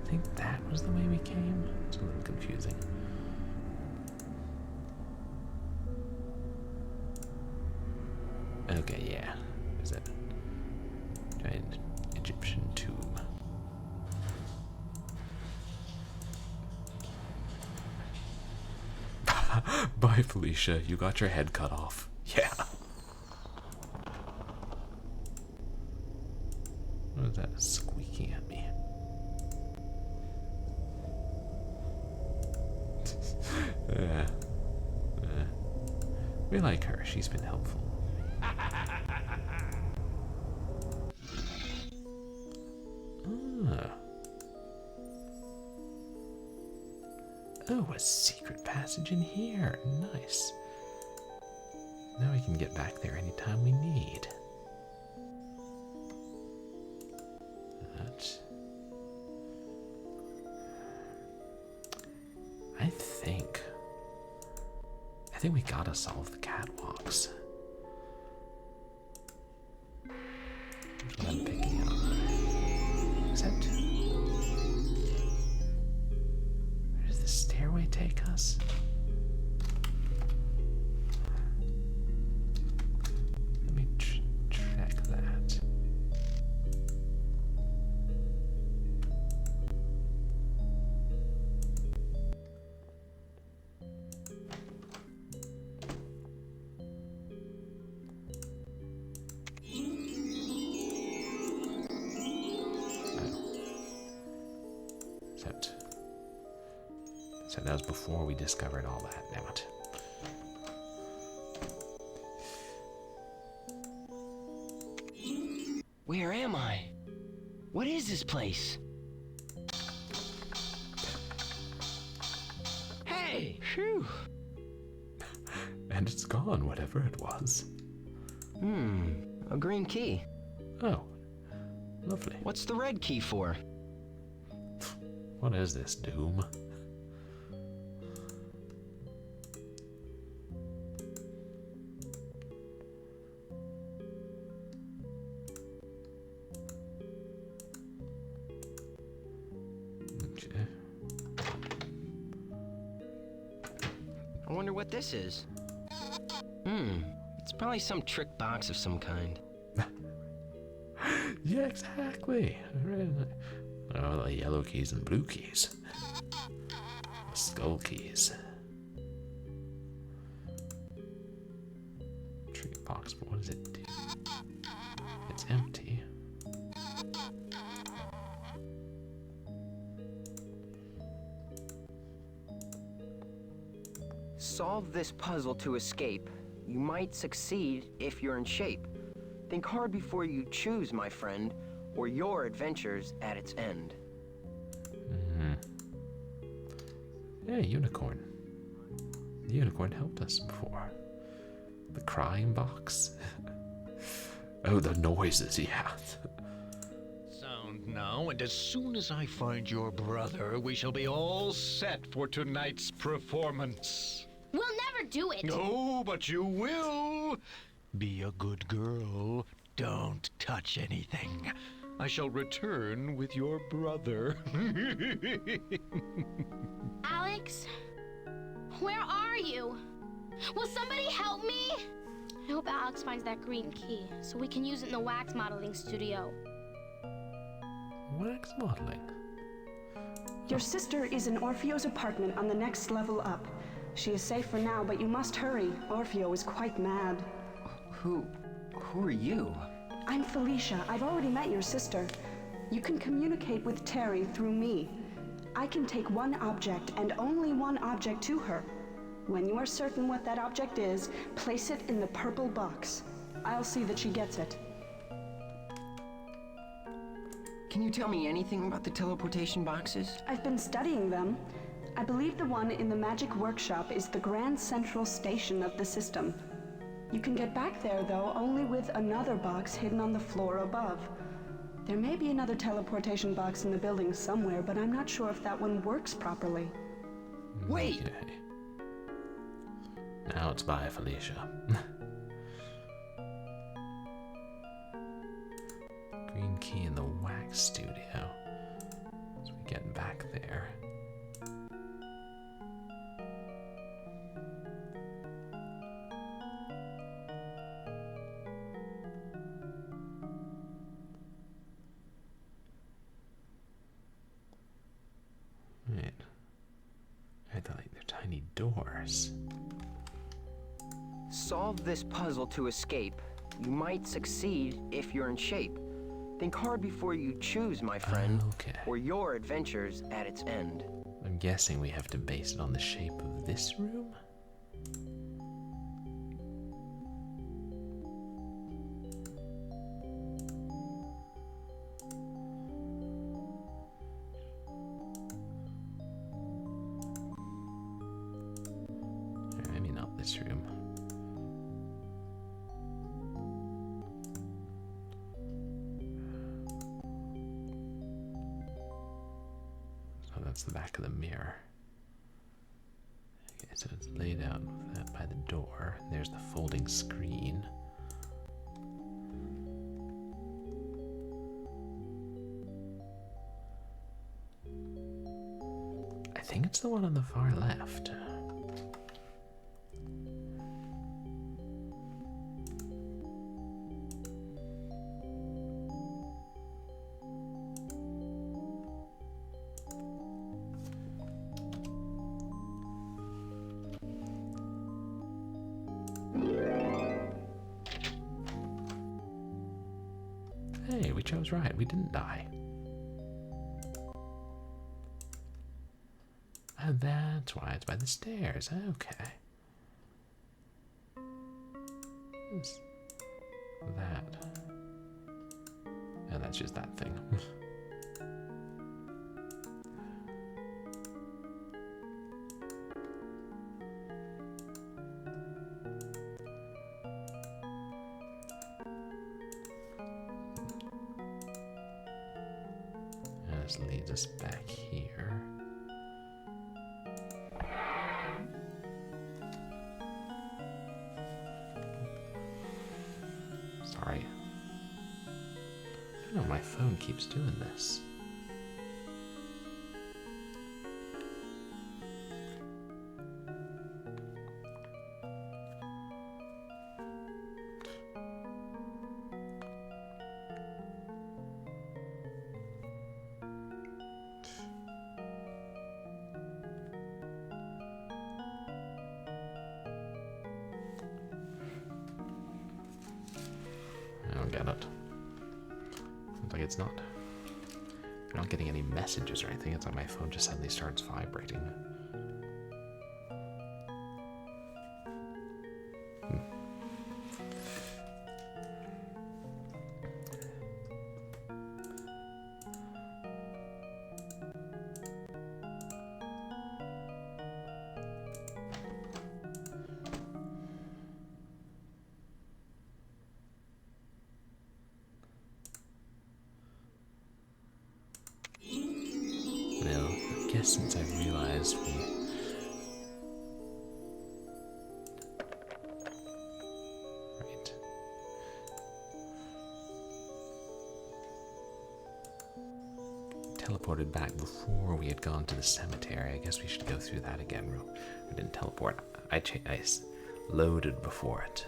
I think that was the way we came. It's a little confusing. Okay, yeah. Is that giant Egyptian tomb? Bye, Felicia. You got your head cut off. Yeah. What was that squeaking at me? We like her. She's been helpful. Oh, a secret passage in here. Nice. Now we can get back there anytime we need. That. I think we gotta solve the catwalks. That's what I'm picking up. Except, where does the stairway take us? Let me check that. So that was before we discovered all that. Damn it. Where am I? What is this place? Hey! Phew! And it's gone, whatever it was. A green key. Oh, lovely. What's the red key for? What is this, Doom? Okay. I wonder what this is. It's probably some trick box of some kind. Yeah, exactly. Oh, the yellow keys and blue keys. The skull keys. Trick box, but what does it do? It's empty. Solve this puzzle to escape. You might succeed if you're in shape. Think hard before you choose, my friend, or your adventure's at its end. Yeah, unicorn. The unicorn helped us before. The crying box. Oh, the noises, yeah. Sound now, and as soon as I find your brother, we shall be all set for tonight's performance. We'll never do it. No, but you will. Be a good girl. Don't touch anything. I shall return with your brother. Alex, where are you? Will somebody help me? I hope Alex finds that green key so we can use it in the wax modeling studio. Wax modeling? Your sister is in Orpheo's apartment on the next level up. She is safe for now, but you must hurry. Orpheo is quite mad. Who are you? I'm Felicia. I've already met your sister. You can communicate with Terry through me. I can take one object and only one object to her. When you are certain what that object is, place it in the purple box. I'll see that she gets it. Can you tell me anything about the teleportation boxes? I've been studying them. I believe the one in the magic workshop is the grand central station of the system. You can get back there, though, only with another box hidden on the floor above. There may be another teleportation box in the building somewhere, but I'm not sure if that one works properly. Wait! Okay. Now it's bye, Felicia. Green key in the wax studio. So we get back there. Right. I thought like they're tiny doors. Solve this puzzle to escape. You might succeed if you're in shape. Think hard before you choose, my friend, or your adventure's at its end. I'm guessing we have to base it on the shape of this room? Or maybe not this room. that's the back of the mirror. Okay, so it's laid out with that by the door. There's the folding screen. I think it's the one on the far left. Hey, we chose right. We didn't die. Oh, that's why it's by the stairs. Okay. What's that? Oh, that's just that thing. This leads us back here. Sorry. I don't know, my phone keeps doing this. I don't get it. Looks like it's not. I'm not getting any messages or anything. It's like my phone just suddenly starts vibrating. Well, I guess since I've realized we... Right. Teleported back before we had gone to the cemetery. I guess we should go through that again. We didn't teleport. I loaded before it.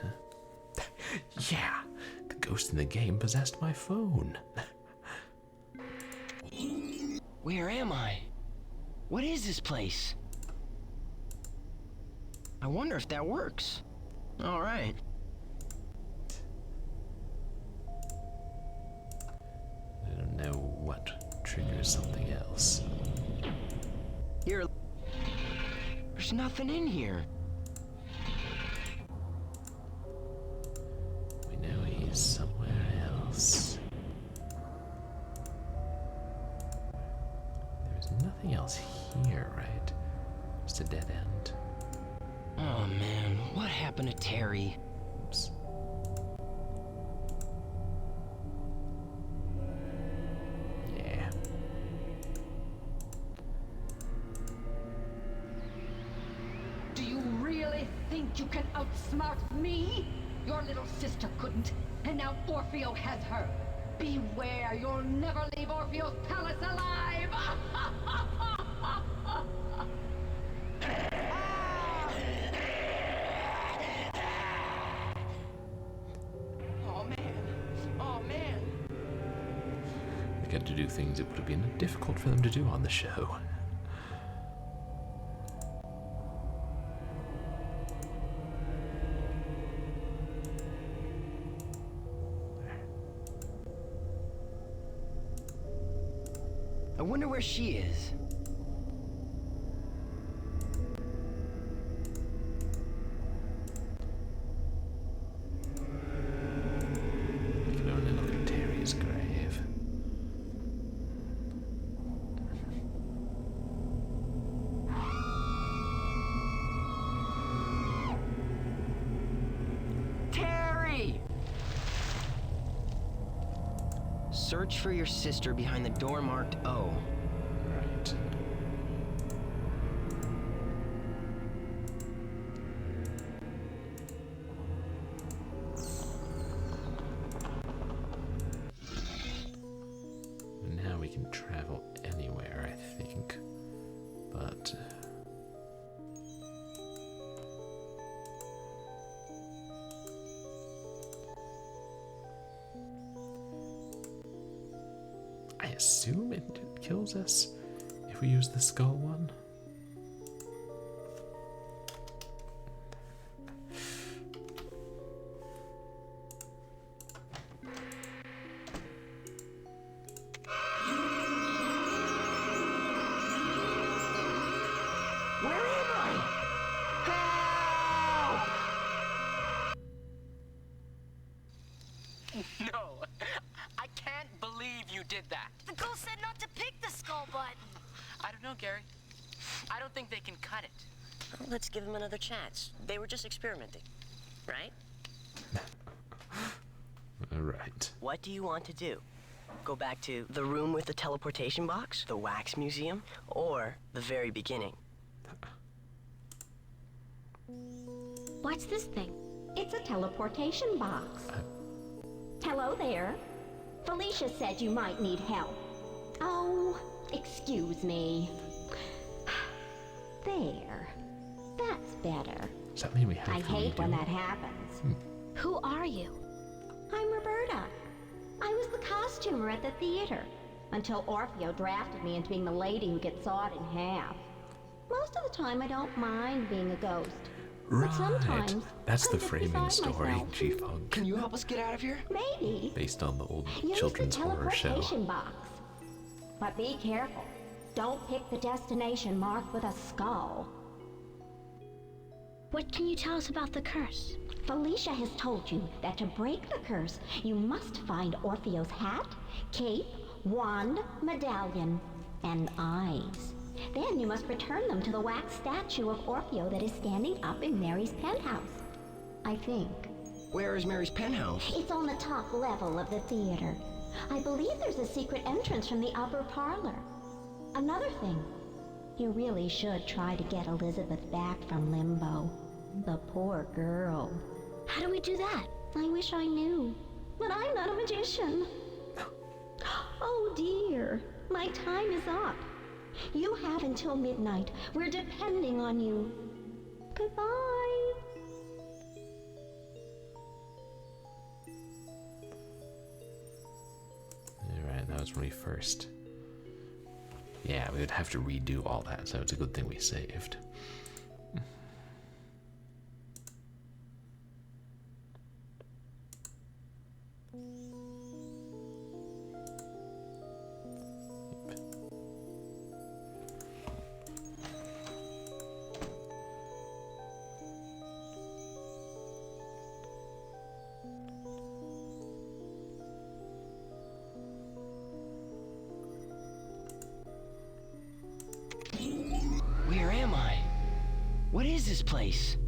Yeah, the ghost in the game possessed my phone. Where am I? What is this place? I wonder if that works. All right. I don't know what triggers something else. Here. There's nothing in here. We know he's somewhere else. Nothing else here, right? Just a dead end. Oh man, what happened to Terry? Oops. Yeah. Do you really think you can outsmart me? Your little sister couldn't, and now Orpheo has her. Beware, you'll never leave Orpheo's palace alive! Oh man, oh man. They got to do things that would have been difficult for them to do on the show. I wonder where she is. We can only look at Terry's grave. Terry! Search for your sister behind the door marked O. Right. assume it kills us if we use the skull one. Where am I? Help! No, I can't believe you did that. The ghost said not to pick the skull button. I don't know, Gary. I don't think they can cut it. Well, let's give them another chance. They were just experimenting, right? All right. What do you want to do? Go back to the room with the teleportation box, the wax museum, or the very beginning? What's this thing? It's a teleportation box. Hello there. Felicia said you might need help. Oh, excuse me. There. That's better. Does that mean we have I to hate redo when it? that happens. Who are you? I'm Roberta. I was the costumer at the theater until Orpheo drafted me into being the lady who gets sawed in half. Most of the time I don't mind being a ghost. Right. But sometimes That's I'm the just framing beside story, myself. G-Funk. Can you help us get out of here? Maybe. Based on the old Use children's the horror show. teleportation box. But be careful. Don't pick the destination marked with a skull. What can you tell us about the curse? Felicia has told you that to break the curse, you must find Orpheo's hat, cape, wand, medallion, and eyes. Then you must return them to the wax statue of Orpheo that is standing up in Mary's penthouse. I think. Where is Mary's penthouse? It's on the top level of the theater. I believe there's a secret entrance from the upper parlor. Another thing, you really should try to get Elizabeth back from limbo. The poor girl. How do we do that? I wish I knew, but I'm not a magician. Oh dear, my time is up. You have until midnight. We're depending on you. Goodbye. Alright, that was when we first... Yeah, we would have to redo all that, so it's a good thing we saved. Where am I? What is this place?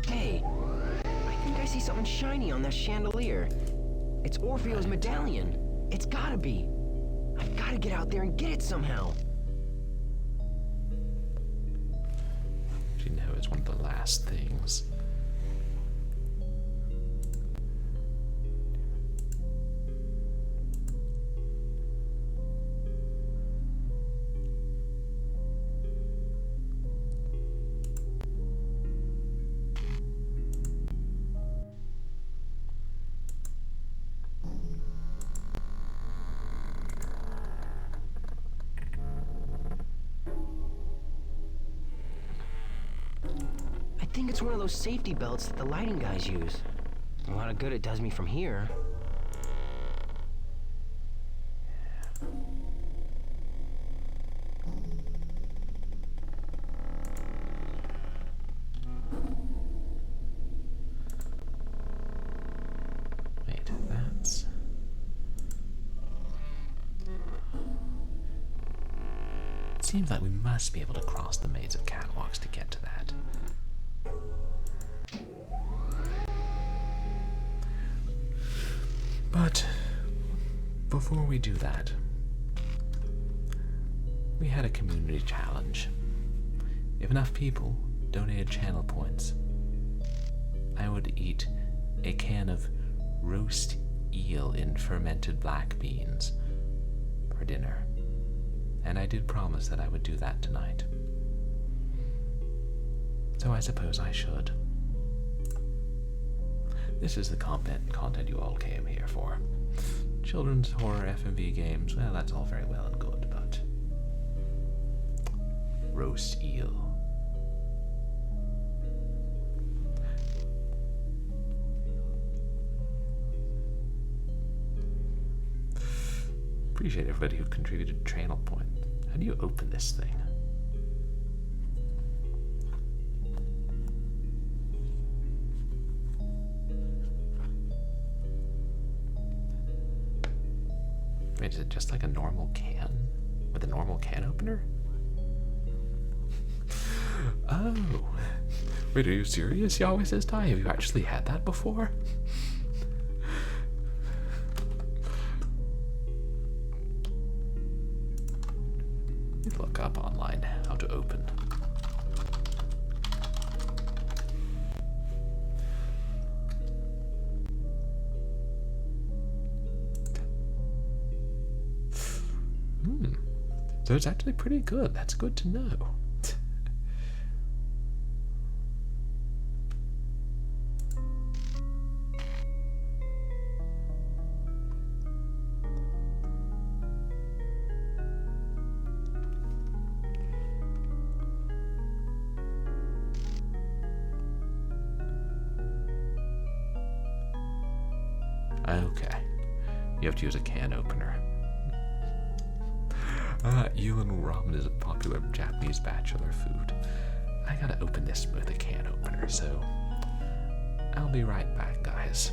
Hey, I think I see something shiny on that chandelier. It's Orpheo's medallion. It's gotta be. I've gotta get out there and get it somehow. You know, it's one of the last things. I think it's one of those safety belts that the lighting guys use. A lot of good it does me from here. Wait, that's... It seems like we must be able to cross the maze of catwalks to get to that. But before we do that, we had a community challenge. If enough people donated channel points, I would eat a can of roast eel in fermented black beans for dinner. And I did promise that I would do that tonight. So I suppose I should. This is the content you all came here for. children's horror FMV games, well, that's all very well and good, but roast eel. Appreciate everybody who contributed channel point. How do you open this thing? Wait, is it just like a normal can? With a normal can opener? Oh. Wait, are you serious, Yahweh says die? Have you actually had that before? Let me look up online how to open. So it's actually pretty good. That's good to know. Okay. You have to use a can opener. Eel and ramen is a popular Japanese bachelor food. I gotta open this with a can opener, so I'll be right back, guys.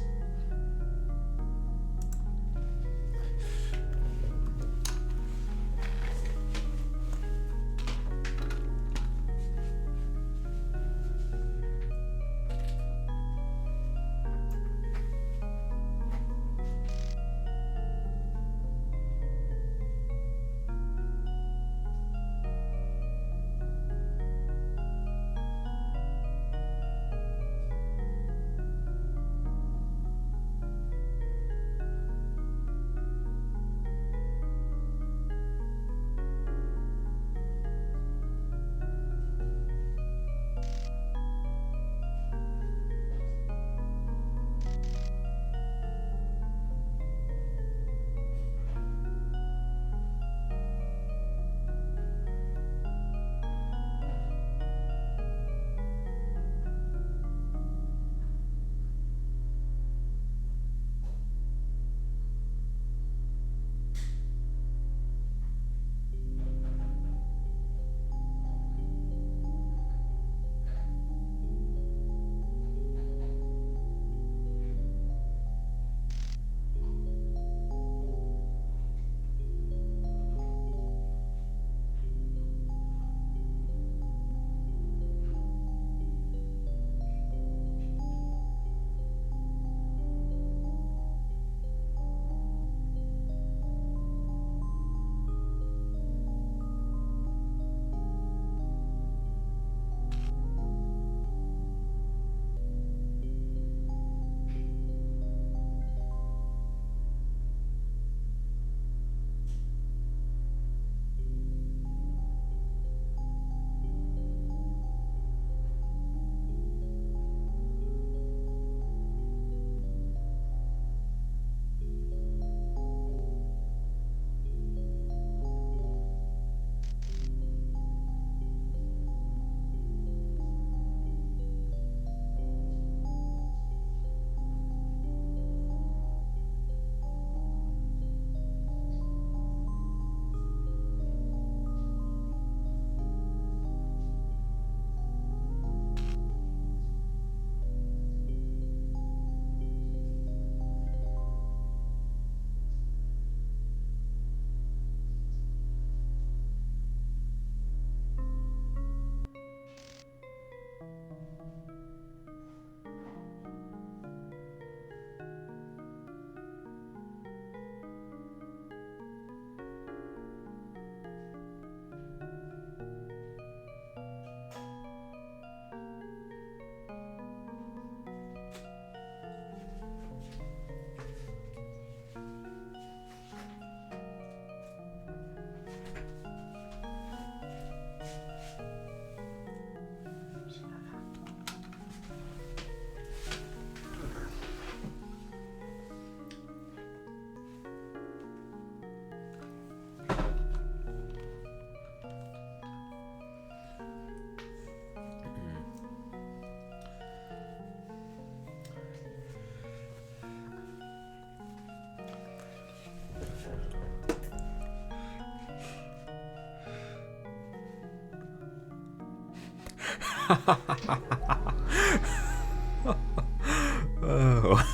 Oh.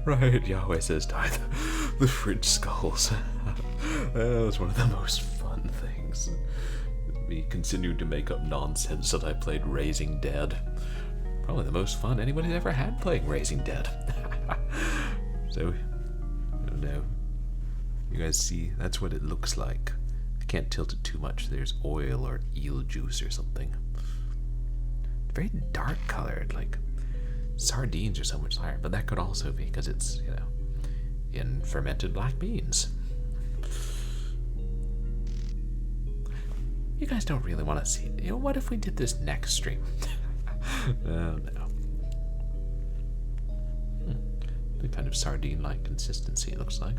Right, Yahweh says tithe the fridge skulls. That was one of the most fun things. Me continued to make up nonsense that I played Raising Dead. Probably the most fun anybody's ever had playing Raising Dead. So, I don't know. You guys see, that's what it looks like. I can't tilt it too much. There's oil or eel juice or something. It's very dark colored, like sardines are so much higher, but that could also be because it's, you know, in fermented black beans. You guys don't really want to see it. You know, what if we did this next stream? Oh no. The kind of sardine-like consistency it looks like.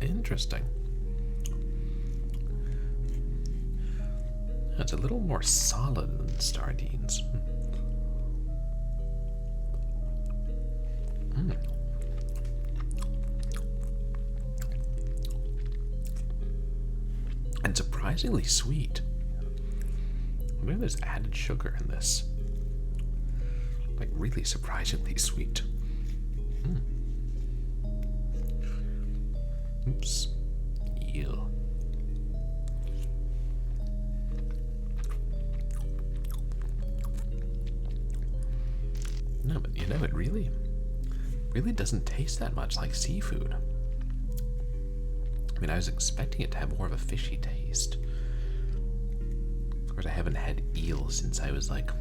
Interesting. It's a little more solid than sardines. And surprisingly sweet. Maybe there's added sugar in this. Like really surprisingly sweet. Oops. Eel. No, but you know, it really doesn't taste that much like seafood. I mean, I was expecting it to have more of a fishy taste. Of course, I haven't had eel since I was like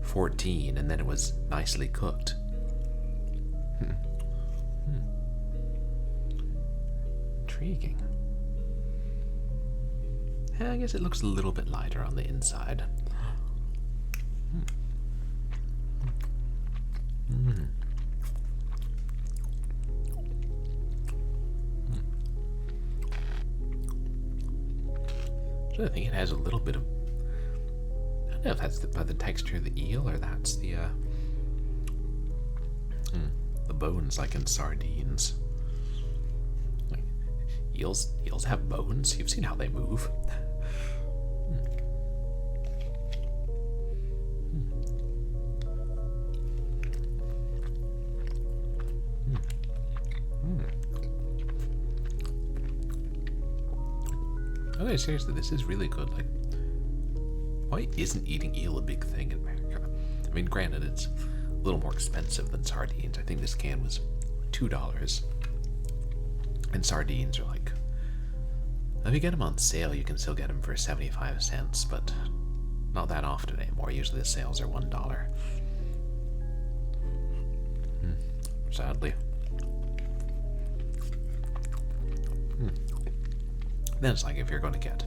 14, and then it was nicely cooked. Intriguing. Yeah, I guess it looks a little bit lighter on the inside. So I think it has a little bit of, I don't know if that's by the texture of the eel or that's the bones like in sardines. Like, eels have bones. You've seen how they move. Okay, seriously, this is really good. Like, why isn't eating eel a big thing in America? I mean, granted, it's a little more expensive than sardines. I think this can was $2. And sardines are like, if you get them on sale, you can still get them for 75 cents, but not that often anymore. Usually the sales are $1. Sadly. Then it's like, if you're going to get,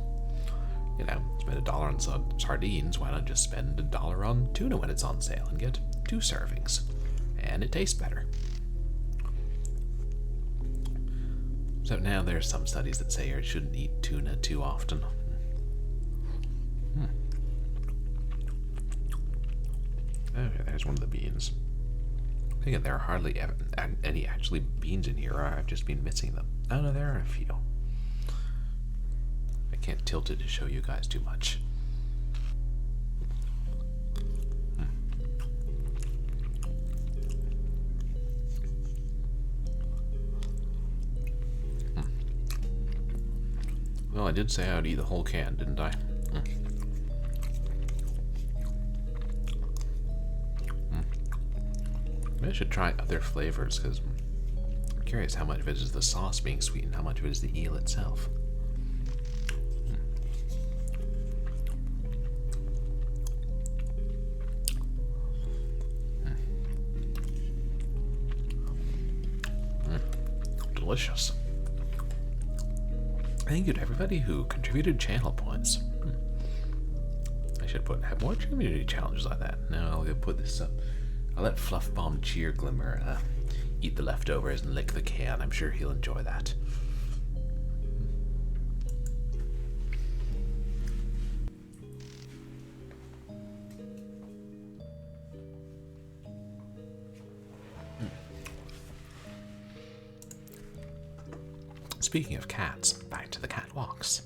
you know, spend $1 on sardines, why not just spend $1 on tuna when it's on sale and get 2 servings? And it tastes better. So now there's some studies that say you shouldn't eat tuna too often. Okay, there's one of the beans. Again, there are hardly any actually beans in here, or I've just been missing them. Oh no, there are a few. I can't tilt it to show you guys too much. Well, I did say I would eat the whole can, didn't I? Maybe I should try other flavors, because I'm curious how much of it is the sauce being sweet and how much of it is the eel itself. Delicious. Thank you to everybody who contributed channel points. I should have more community challenges like that. Now I'll go put this up. I'll let Fluff Bomb Cheer Glimmer eat the leftovers and lick the can. I'm sure he'll enjoy that. speaking of cats, back to the catwalks.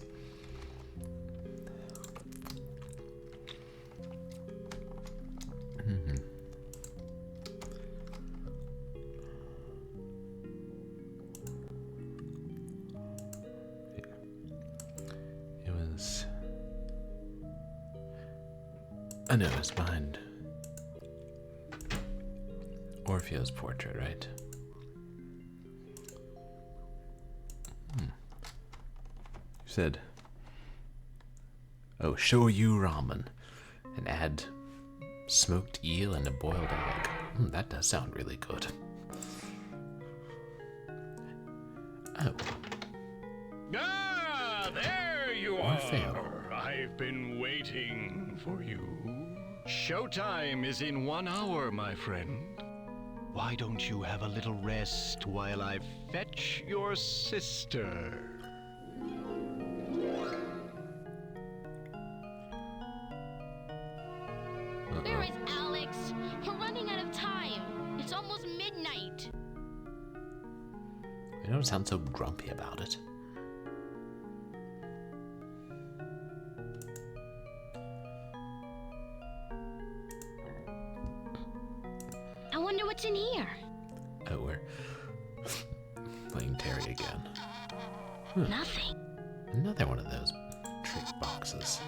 It was... I know, it's behind Orpheo's portrait, right? You said, oh, shoyu ramen, and add smoked eel and a boiled egg. That does sound really good. Oh. Ah, there you Orpheo. are. I've been waiting for you. Showtime is in 1 hour, my friend. Why don't you have a little rest while I fetch your sister? Where is Alex? We're running out of time. It's almost midnight. You don't sound so grumpy about it. I wonder what's in here. Oh, we're playing Terry again. Nothing. Another one of those trick boxes.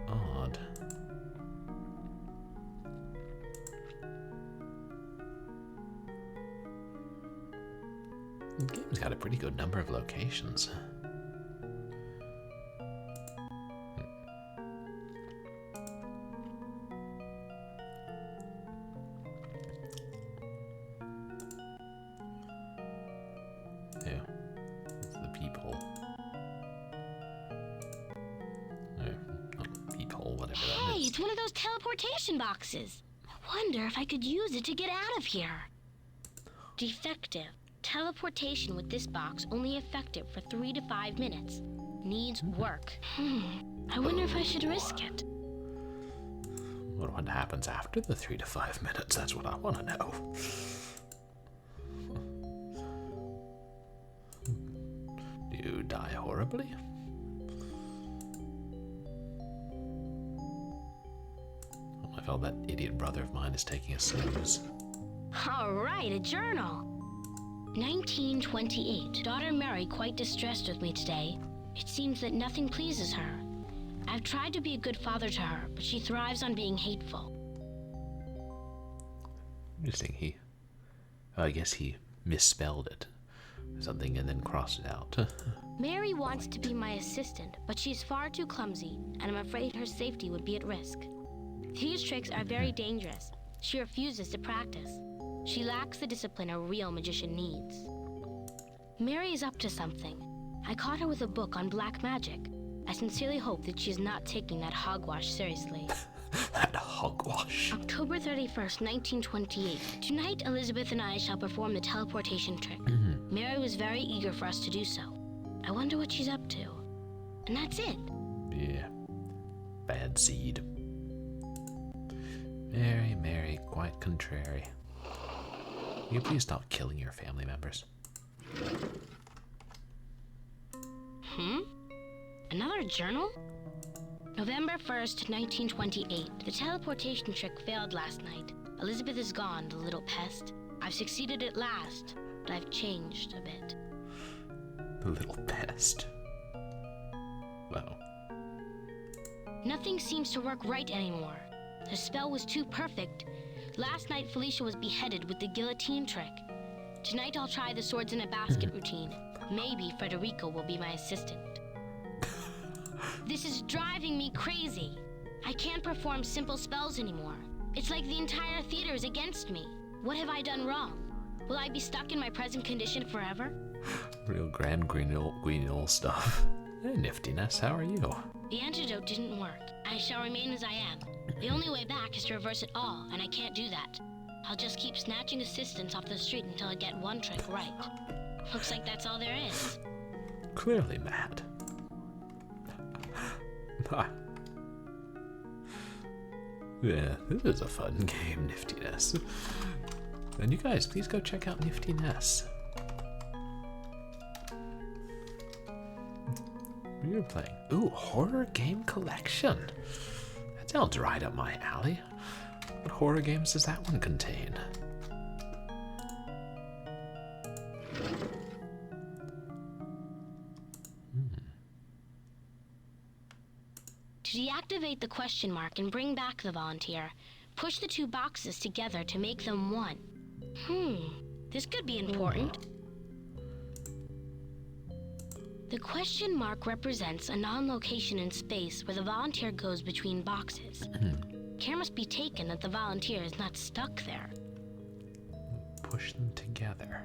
Odd. The game's got a pretty good number of locations. Yeah, it's the peephole. Not peephole, whatever that Hey, is. it's one of those teleportation boxes. I wonder if I could use it to get out of here. Defective. Teleportation with this box only effective for 3 to 5 minutes. Needs work. I wonder if I should risk it. What happens after the 3 to 5 minutes? That's what I want to know. Do you die horribly? Oh, I felt that idiot brother of mine is taking a snooze. All right, a journal. 1928. Daughter Mary quite distressed with me today. It seems that nothing pleases her. I've tried to be a good father to her, but she thrives on being hateful. Interesting. I guess he misspelled it. Something and then crossed it out. Mary wants to be my assistant, but she's far too clumsy, and I'm afraid her safety would be at risk. These tricks are very dangerous. She refuses to practice. She lacks the discipline a real magician needs. Mary is up to something. I caught her with a book on black magic. I sincerely hope that she is not taking that hogwash seriously. That hogwash. October 31st, 1928. Tonight, Elizabeth and I shall perform the teleportation trick. Mary was very eager for us to do so. I wonder what she's up to. And that's it. Yeah. Bad seed. Mary, quite contrary. Will you please stop killing your family members? Another journal? November 1st, 1928. The teleportation trick failed last night. Elizabeth is gone, the little pest. I've succeeded at last, but I've changed a bit. The little pest. Wow. Nothing seems to work right anymore. The spell was too perfect. Last night, Felicia was beheaded with the guillotine trick. Tonight, I'll try the swords in a basket routine. Maybe Federico will be my assistant. This is driving me crazy. I can't perform simple spells anymore. It's like the entire theater is against me. What have I done wrong? Will I be stuck in my present condition forever? Real grand Guignol stuff. Hey, Niftiness, how are you? The antidote didn't work. I shall remain as I am. The only way back is to reverse it all, and I can't do that. I'll just keep snatching assistants off the street until I get one trick right. Looks like that's all there is. Clearly mad. Yeah, this is a fun game, Niftiness. And you guys, please go check out Niftiness. What are you playing? Ooh, horror game collection. That sounds right up my alley. What horror games does that one contain? To deactivate the question mark and bring back the volunteer, push the two boxes together to make them one. This could be important. The question mark represents a non-location in space where the volunteer goes between boxes. Care must be taken that the volunteer is not stuck there. Push them together.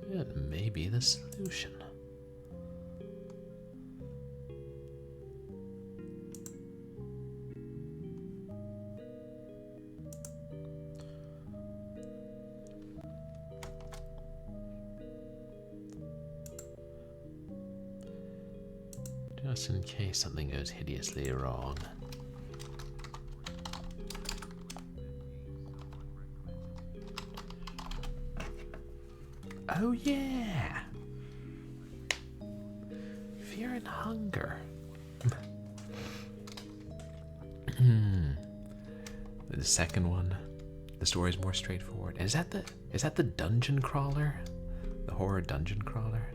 It may be the solution. Just in case something goes hideously wrong. Oh yeah! Fear and hunger. The second one, the story is more straightforward. Is that the dungeon crawler? The horror dungeon crawler?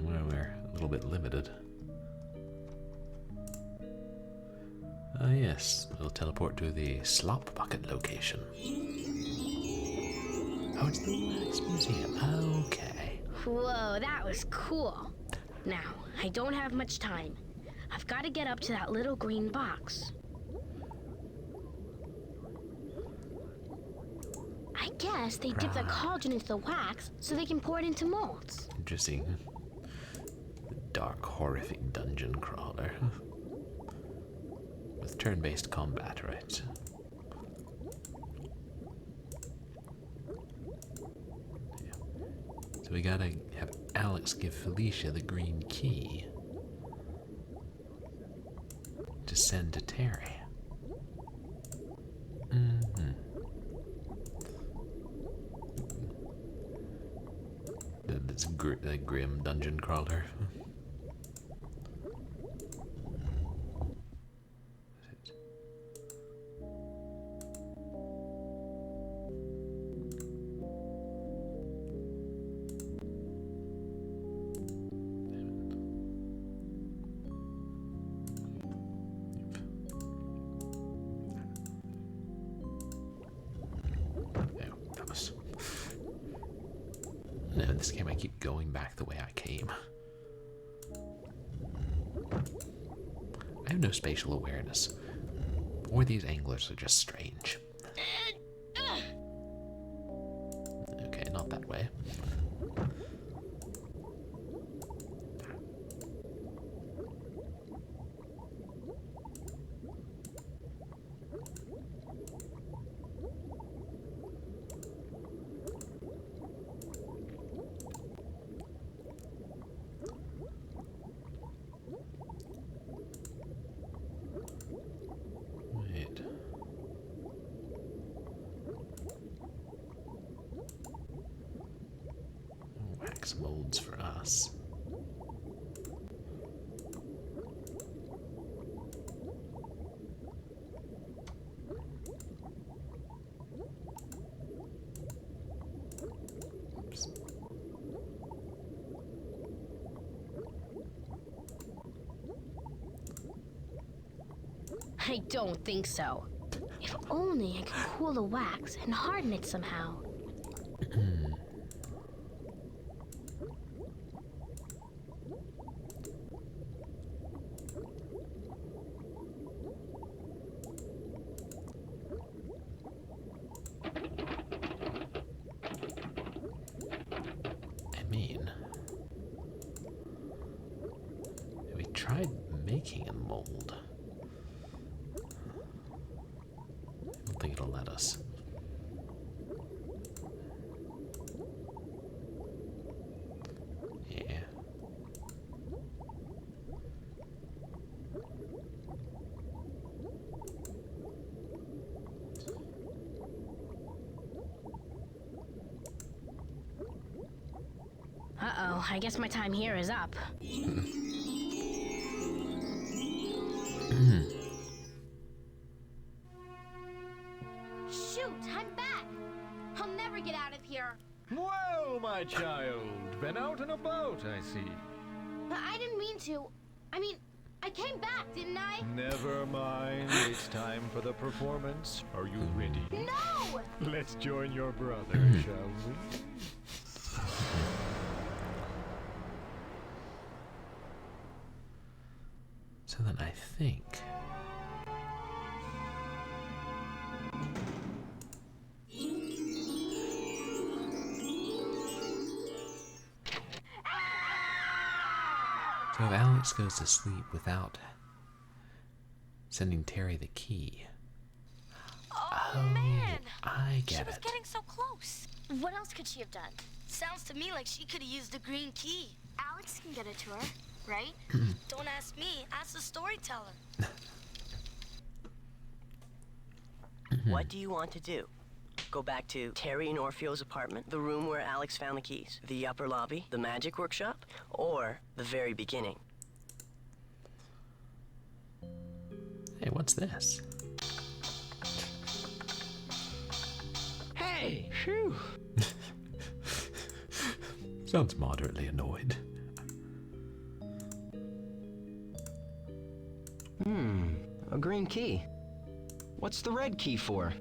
Well, we're a little bit limited. Ah yes, we'll teleport to the slop bucket location. Oh, it's the Wax Museum. Okay. Whoa, that was cool. Now, I don't have much time. I've got to get up to that little green box. I guess they dip the cauldron into the wax so they can pour it into molds. Interesting. The dark, horrific dungeon crawler. With turn-based combat, right? Yeah. So we gotta have Alex give Felicia the green key to send to Terry. That's a grim dungeon crawler. No, in this game I keep going back the way I came. I have no spatial awareness. Or these anglers are just strange. Okay, not that way. Wait. Wax molds for us. Oops. I don't think so. If only I could cool the wax and harden it somehow. I mean, we tried making a mold. I don't think it'll let us. Yeah. Well, I guess my time here is up. Shoot, I'm back! I'll never get out of here. Well, my child, been out and about, I see. But I didn't mean to. I mean, I came back, didn't I? Never mind, it's time for the performance. Are you ready? No! Let's join your brother, shall we? So then I think... So if Alex goes to sleep without sending Terry the key... Oh man! I get She was it. getting so close. What else could she have done? Sounds to me like she could have used the green key. Alex can get it to her, right? Don't ask me, ask the storyteller. What do you want to do? Go back to Terry and Orpheo's apartment, the room where Alex found the keys, the upper lobby, the magic workshop, or the very beginning? Hey, what's this? Hey! Phew! Sounds moderately annoyed. A green key. What's the red key for?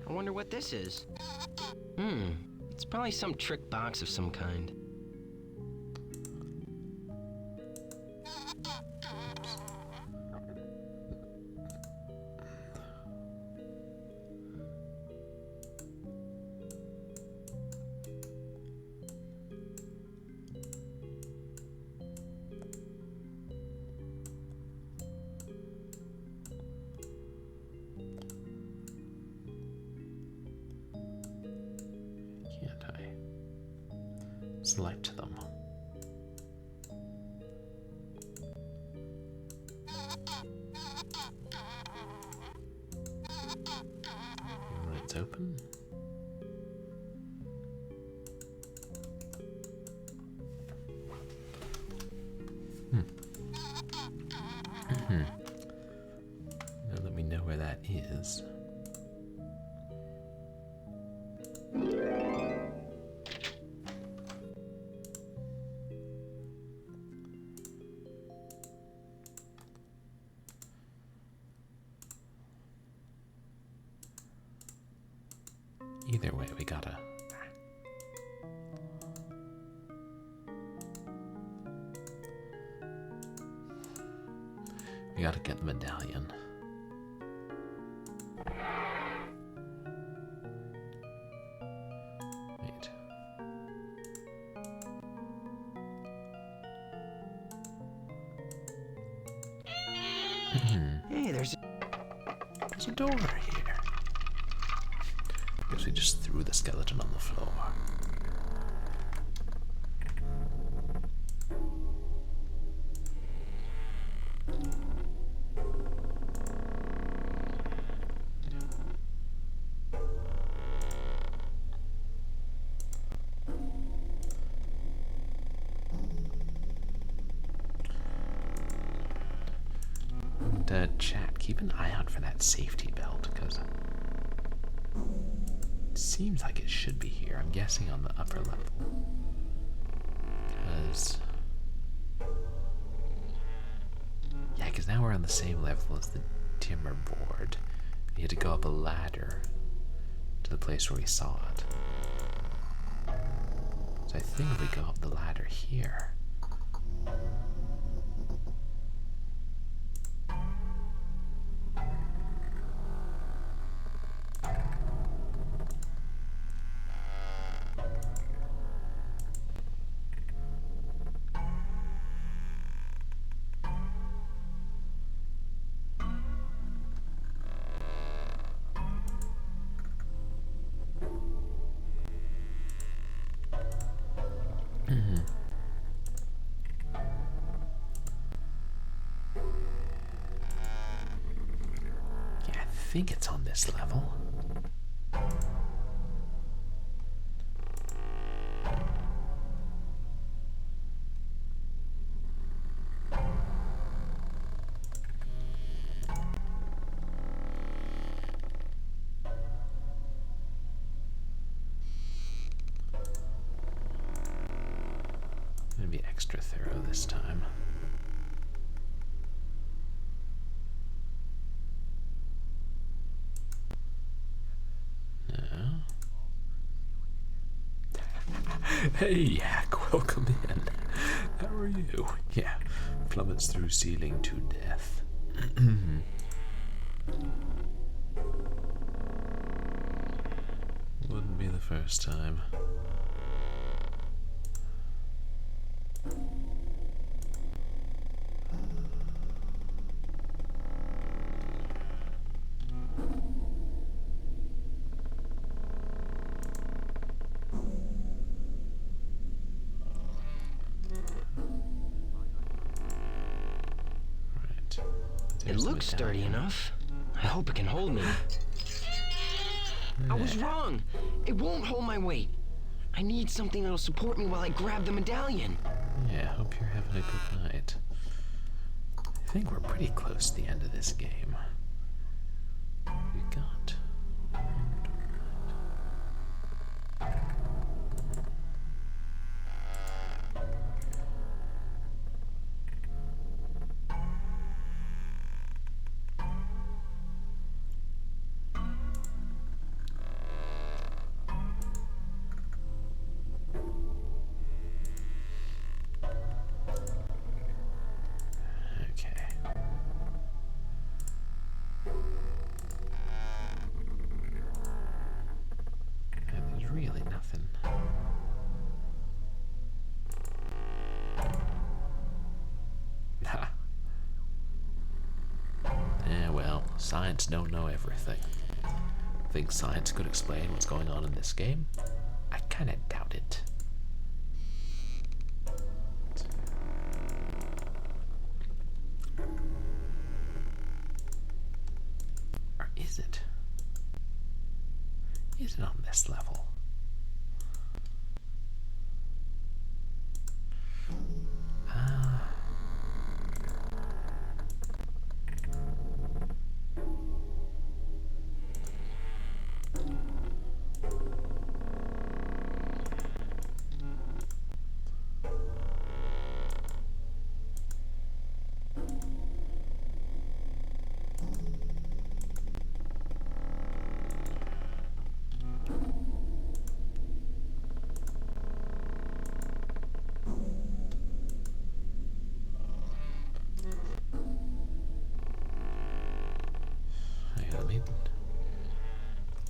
I wonder what this is. It's probably some trick box of some kind. Can't I select them? When it's open? Now that we know where that is. Either way, we gotta... We gotta get the medallion. Wait. Hey, there's a door here. Guess we just threw the skeleton on the floor. And chat, keep an eye out for that safety belt, because it seems like it should be here. I'm guessing on the upper level. Because now we're on the same level as the timber board. We had to go up a ladder to the place where we saw it. So I think we go up the ladder here. think it's on this level. I'm gonna be extra thorough this time. Hey, Yak, welcome in. How are you? Yeah, plummets through ceiling to death. Wouldn't be the first time. It looks sturdy enough. I hope it can hold me. I was wrong. It won't hold my weight. I need something that'll support me while I grab the medallion. Yeah, hope you're having a good night. I think we're pretty close to the end of this game. We got... really nothing. Ha. Yeah, well, science don't know everything. Think science could explain what's going on in this game? I kinda doubt it. Or is it? Is it on this level?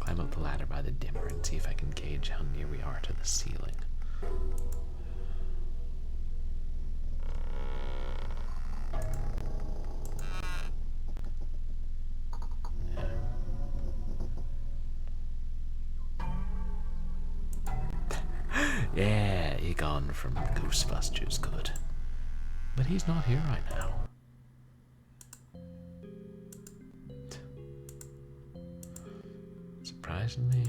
Climb up the ladder by the dimmer and see if I can gauge how near we are to the ceiling. Yeah, Egon from Ghostbusters good. But he's not here right now. Surprisingly,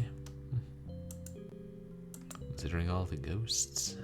considering all the ghosts.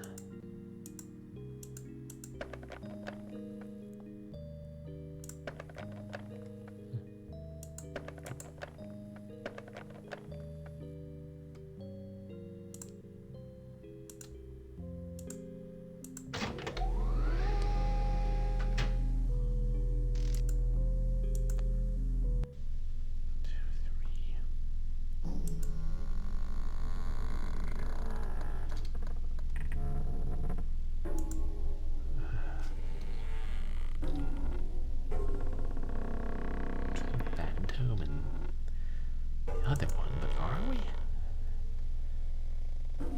Other one, but are we?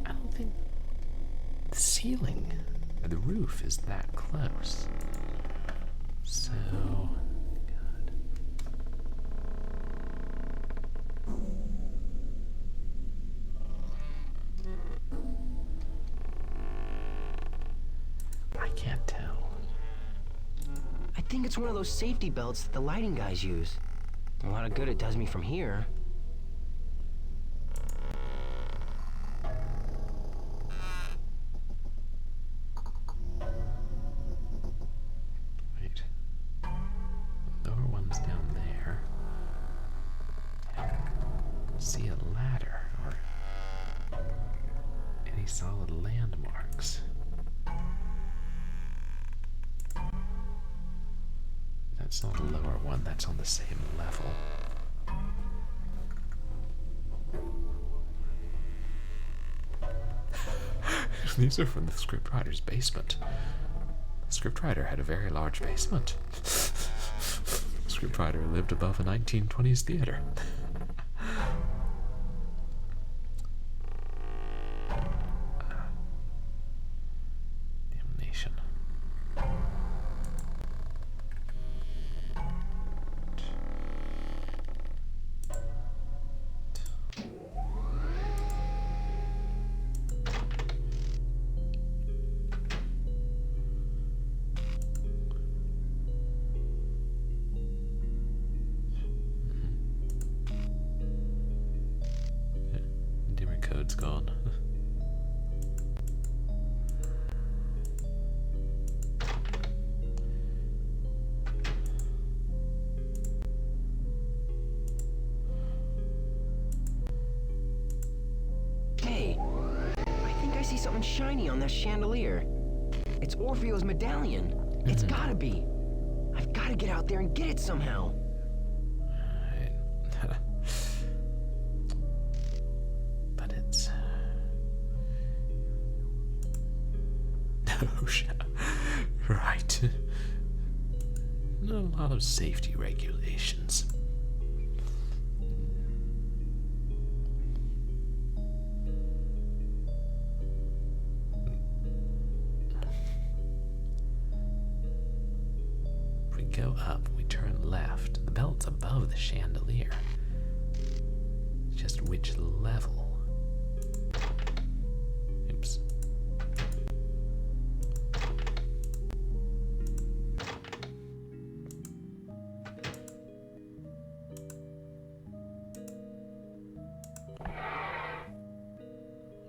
I don't think the ceiling or the roof is that close. So, God. I can't tell. I think it's one of those safety belts that the lighting guys use. A lot of good it does me from here. Wait. The lower one's down there. See a ladder or any solid landmarks. That's not a lower one, that's on the same level. These are from the scriptwriter's basement. The scriptwriter had a very large basement. The scriptwriter lived above a 1920s theater. Damnation. Dimmer code's gone. Hey, I think I see something shiny on that chandelier. It's Orpheo's medallion. It's gotta be. I've gotta get out there and get it somehow. But it's... Oh, shit. Right. A lot of safety regulations. If we go up, we turn left. The belt's above the chandelier. It's just which level? Oops.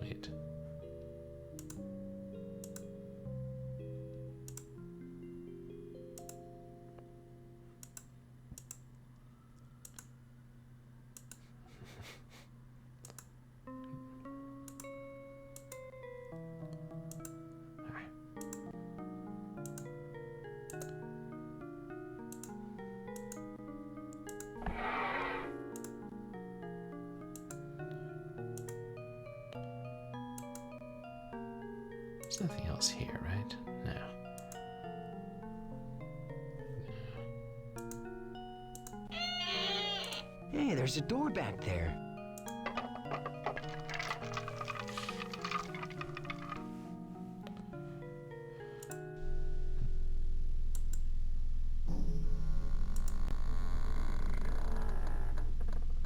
Wait. There's nothing else here, right? No. Hey, there's a door back there.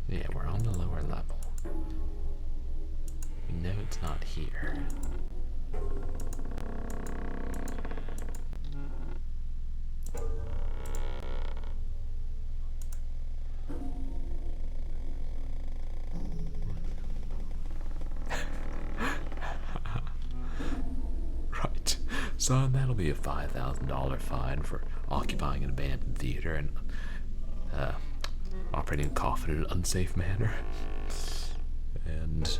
Yeah, we're on the lower level. We know it's not here. Right. So that'll be a $5,000 fine for occupying an abandoned theater and operating a coffin in an unsafe manner. And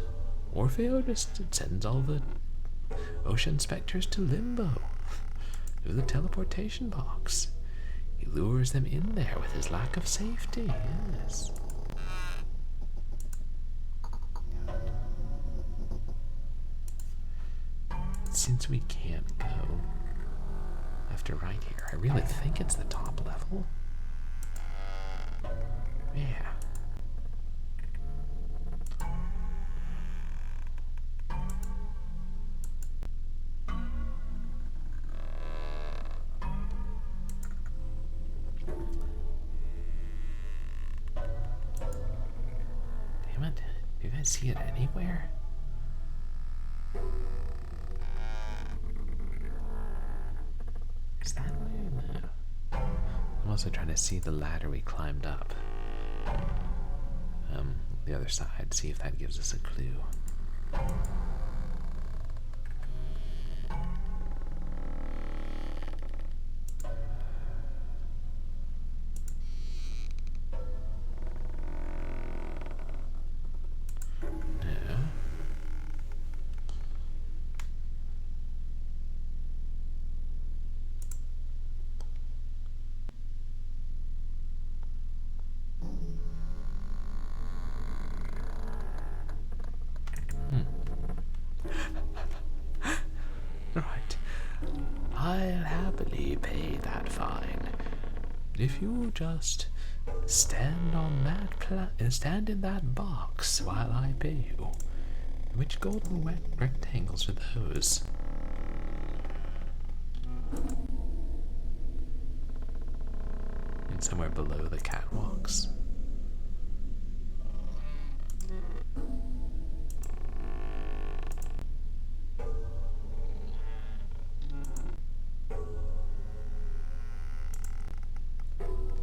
Orpheo just sends all the OSHA inspectors to limbo through the teleportation box. He lures them in there with his lack of safety, yes. Since we can't go left or right here, I really think it's the top level. Yeah. Damn it. Do you guys see it anywhere? Is that way? No. I'm also trying to see the ladder we climbed up. The other side, see if that gives us a clue. Right. I'll happily pay that fine. If you just stand on that stand in that box while I pay you. Which golden rectangles are those? And somewhere below the catwalks.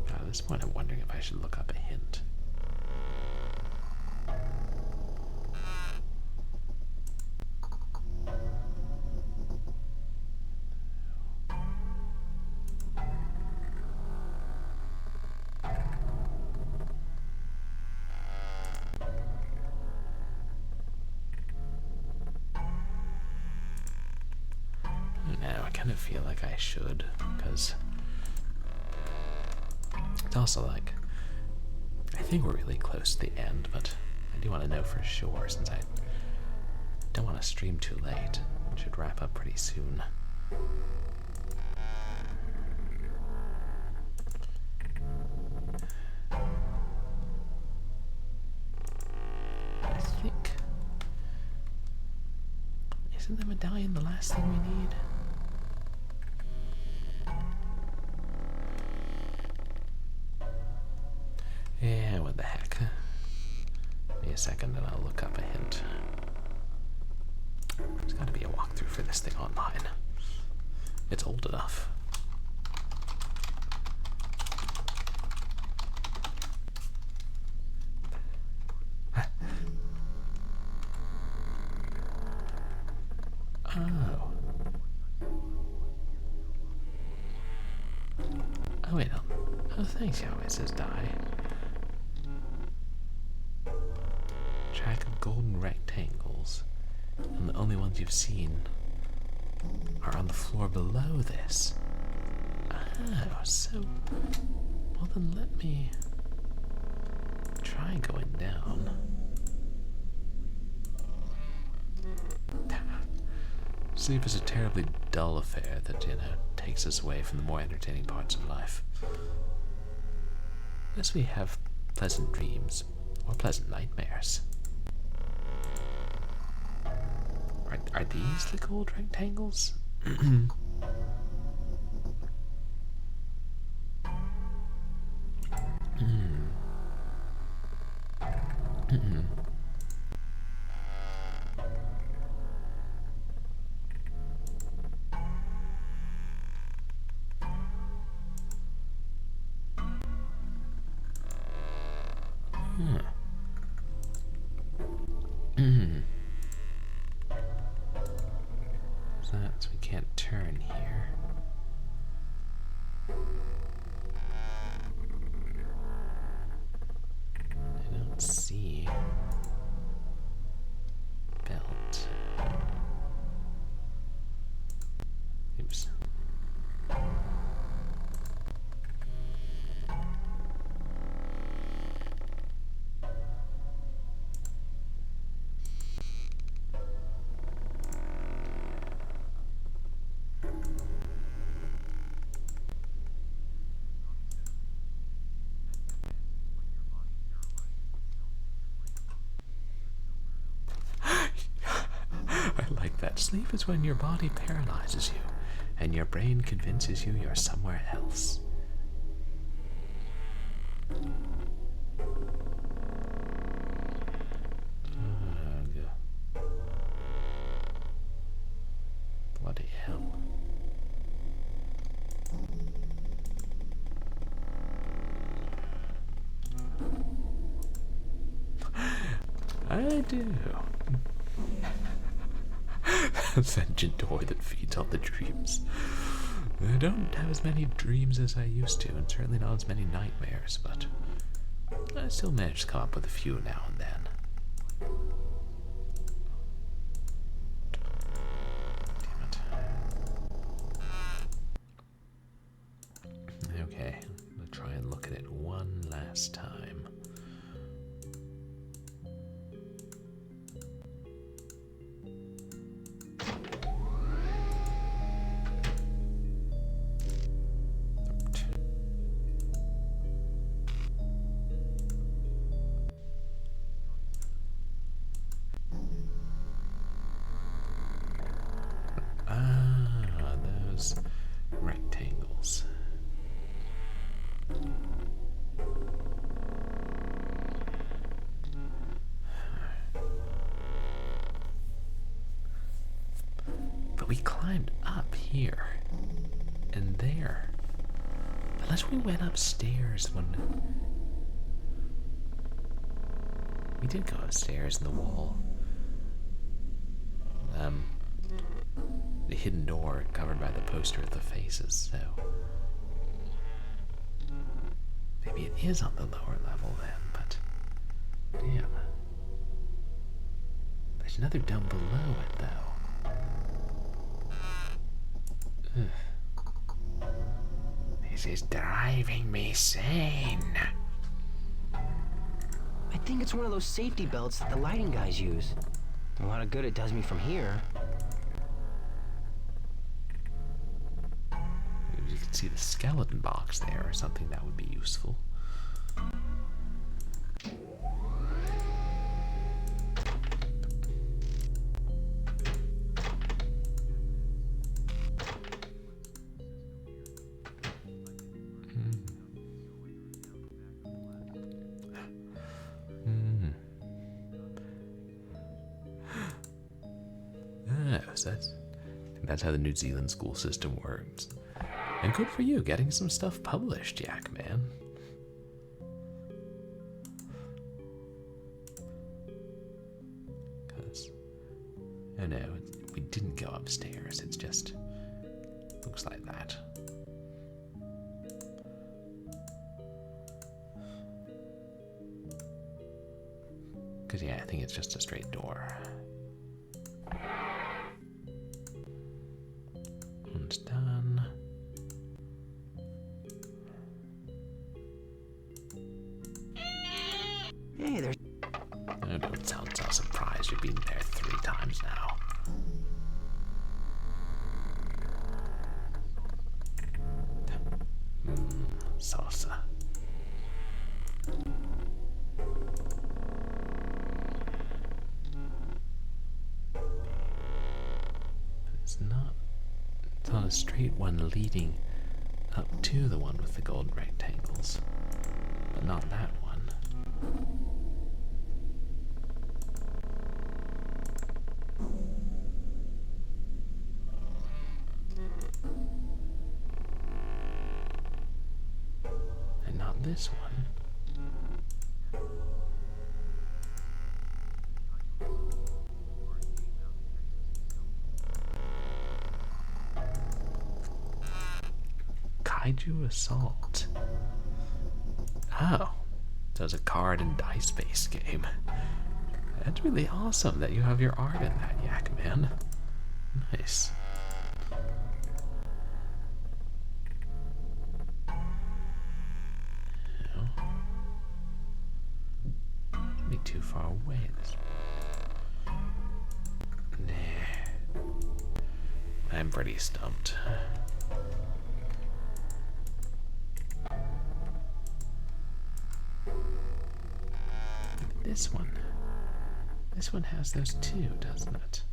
At this point, I'm wondering if I should look up a hint. No, I kind of feel like I should, because it's also like, I think we're really close to the end, but I do want to know for sure since I don't want to stream too late. It should wrap up pretty soon. I think, isn't the medallion the last thing we need? Yeah, what the heck. Give me a second and I'll look up a hint. There's gotta be a walkthrough for this thing online. It's old enough. Oh. Oh wait, no. Oh, thanks, Yahweh says die. Track of golden rectangles, and the only ones you've seen are on the floor below this. Oh, so... Well then let me try going down. Sleep is a terribly dull affair that, takes us away from the more entertaining parts of life. Unless we have pleasant dreams or pleasant nightmares. Are these the gold rectangles? So we can't turn here. I don't see belt. Oops. Sleep is when your body paralyzes you, and your brain convinces you you're somewhere else. Bloody hell. I do. A sentient toy that feeds on the dreams. I don't have as many dreams as I used to, and certainly not as many nightmares, but I still manage to come up with a few now and then. Damn it. Okay, I'm gonna try and look at it one last time. Those rectangles. But we climbed up here and there. Unless we went upstairs when we did go upstairs in the wall. The hidden door covered by the poster of the faces, so maybe it is on the lower level then, but damn. There's another down below it though. Ugh. This is driving me sane. I think it's one of those safety belts that the lighting guys use. A lot of good it does me from here. You could see the skeleton box there or something that would be useful. So that's how the New Zealand school system works. And good for you, getting some stuff published, Yak Man. Because, oh no, we didn't go upstairs, it's just, looks like that. Because yeah, I think it's just a straight door. One's done. Hey, there's... Oh, don't sound so surprised. You've been there 3 times now. Salsa. It's not a straight one leading up to the one with the golden rectangles, but not that one. And not this one. Kaiju Assault. Oh, so it's a card and dice-based game. That's really awesome that you have your art in that, Yak Man. Nice. Be too far away. Nah. I'm pretty stumped. This one has those too, doesn't it?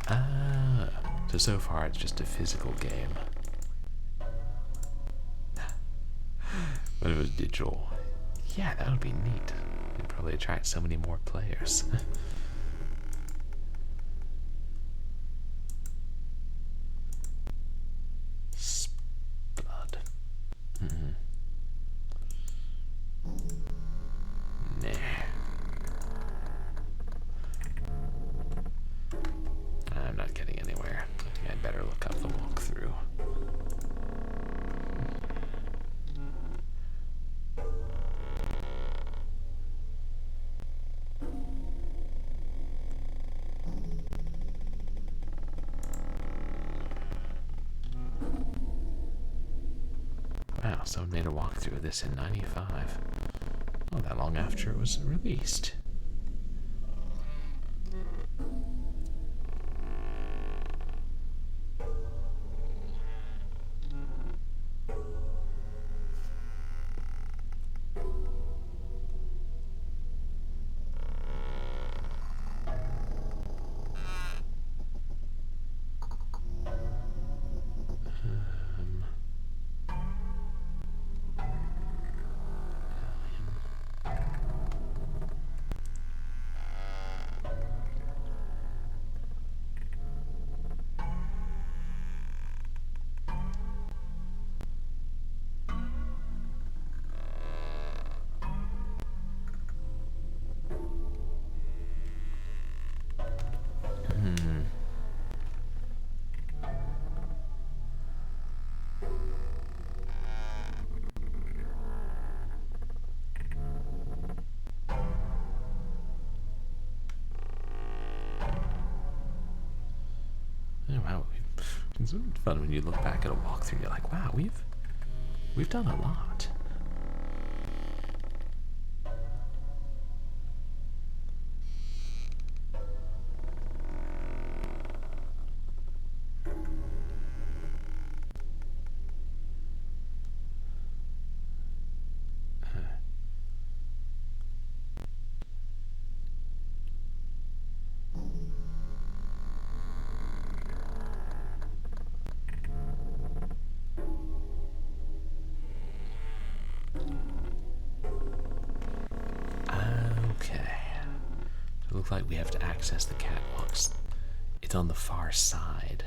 Ah, so far it's just a physical game. When it was digital, yeah, that would be neat. It'd probably attract so many more players. Wow, someone made a walkthrough of this in '95. Not that long after it was released. Wow, it's fun when you look back at a walkthrough and you're like, wow, we've done a lot. It looks like we have to access the catwalks. It's on the far side.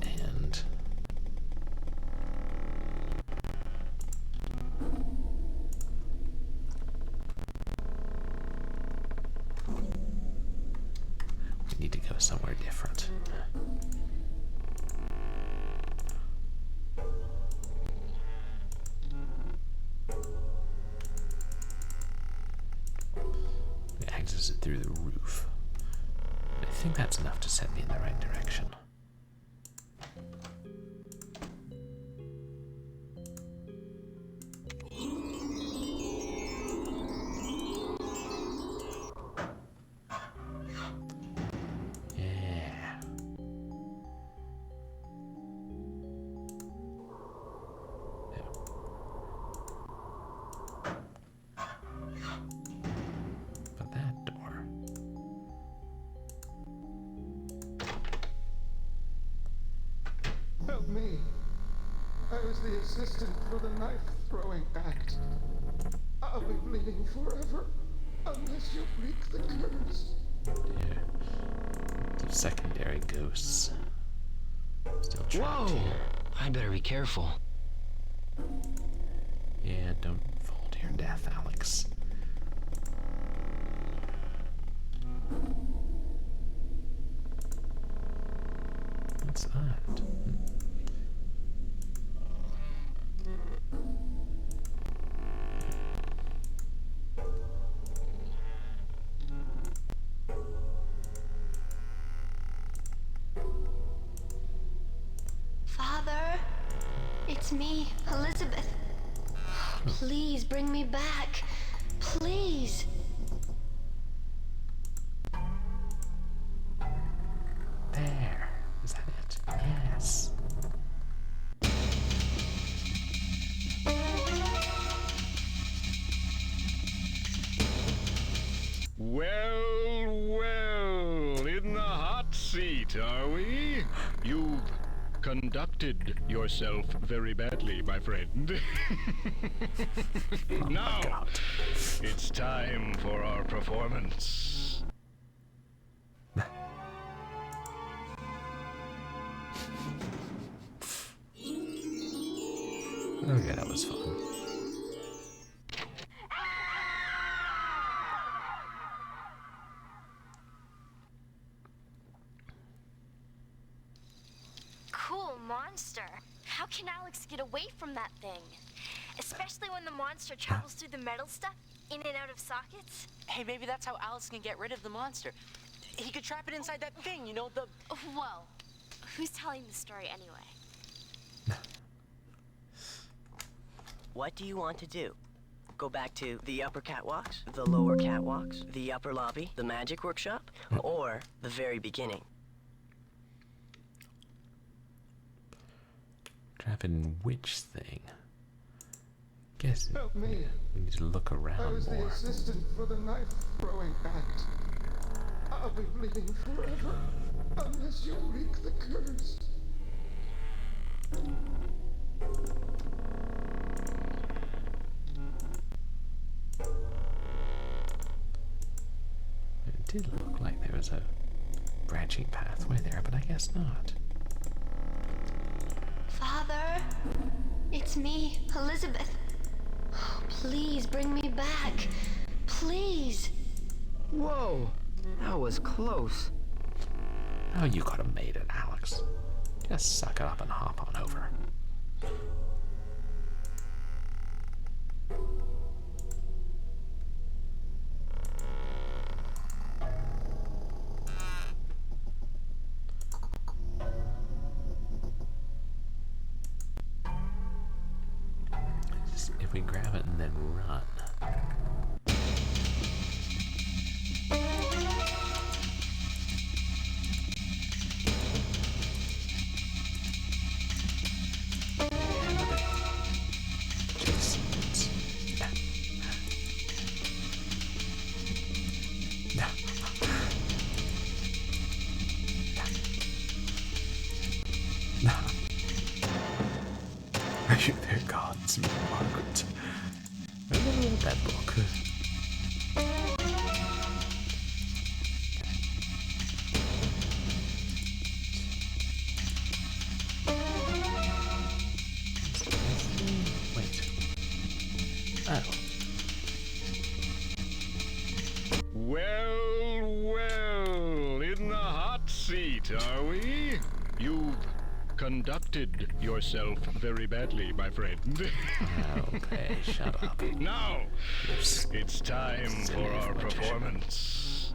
And we need to go somewhere different. Access it through the roof. I think that's enough to set me in the right direction. Yeah. But that door. Help me. I was the assistant for the knife-throwing act. I'll be bleeding forever unless you break the curse. Yeah. The secondary ghosts. Still trapped Whoa! here. I better be careful. Yeah, don't fall to your death, Alex. What's that? Father, it's me, Elizabeth. Please bring me back. Please. There. Is that it? Yes. Well, in the hot seat, are we? You've conducted yourself very badly, my friend. Now, it's time for our performance. Okay, that was fun. Cool monster. How can Alex get away from that thing? Especially when the monster travels through the metal stuff, in and out of sockets. Hey, maybe that's how Alex can get rid of the monster. He could trap it inside that thing, you know, the... Well, who's telling the story anyway? What do you want to do? Go back to the upper catwalks, the lower catwalks, the upper lobby, the magic workshop, or the very beginning? Trapping which thing? Guess Help me. we need to look around I was more. the assistant for the knife throwing act. I'll be bleeding forever unless you break the curse. It did look like there was a branching pathway there, but I guess not. Father, it's me, Elizabeth. Please bring me back. Please. Whoa, that was close. Oh, you could have made it, Alex. Just suck it up and hop on over. Just, if we grab it and then run. Are you their gods, Margaret? I never read that book. Wait. Oh. Well, in the hot seat, are we? You've conducted yourself very badly, my friend. Okay, shut up. Now, it's time for our performance.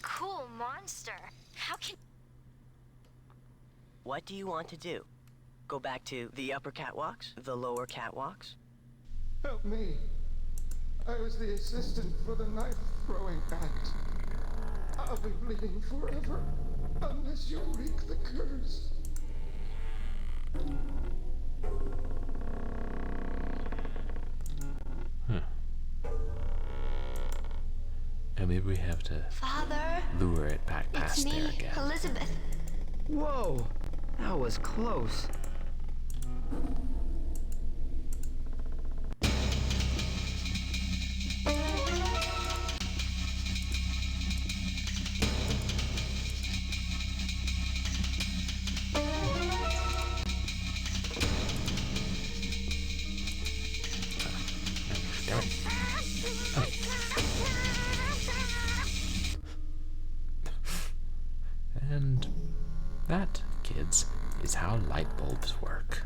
Cool monster. How can... What do you want to do? Go back to the upper catwalks, the lower catwalks? Help me. I was the assistant for the knife throwing act. I'll be bleeding forever unless you break the curse. And maybe we have to Father, lure it back past it's me, there again. Elizabeth. Whoa, that was close. And that, kids, is how light bulbs work.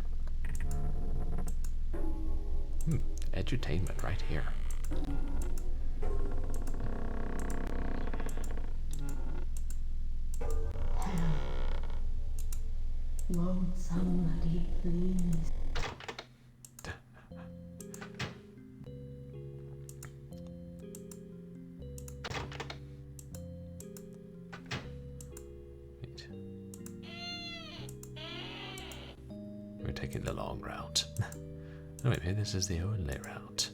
Edutainment right here. Won't somebody please? We're taking the long route. Oh, maybe this is the only route.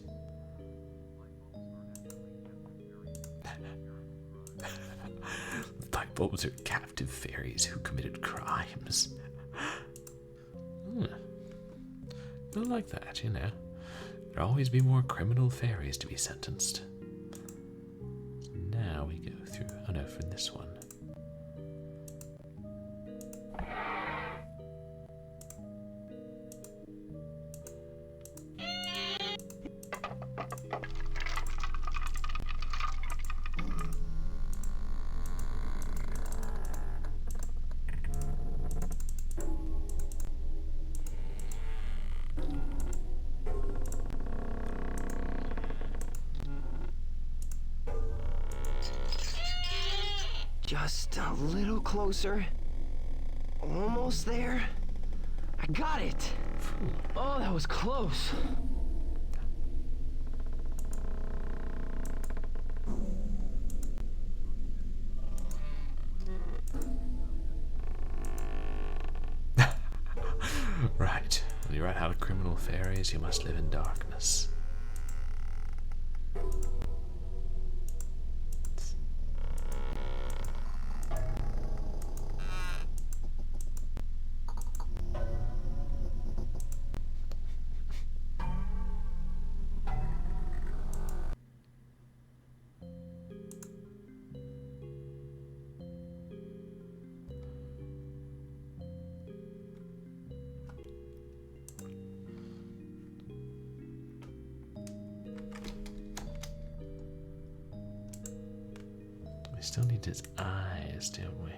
Light bulbs are captive fairies who committed crimes. I like that, you know. There'll always be more criminal fairies to be sentenced. So now we go through. Oh no, for this one. Just a little closer. Almost there. I got it. Oh, that was close. Right. When you write how criminal fairies, you must live in darkness. We still need his eyes, don't we?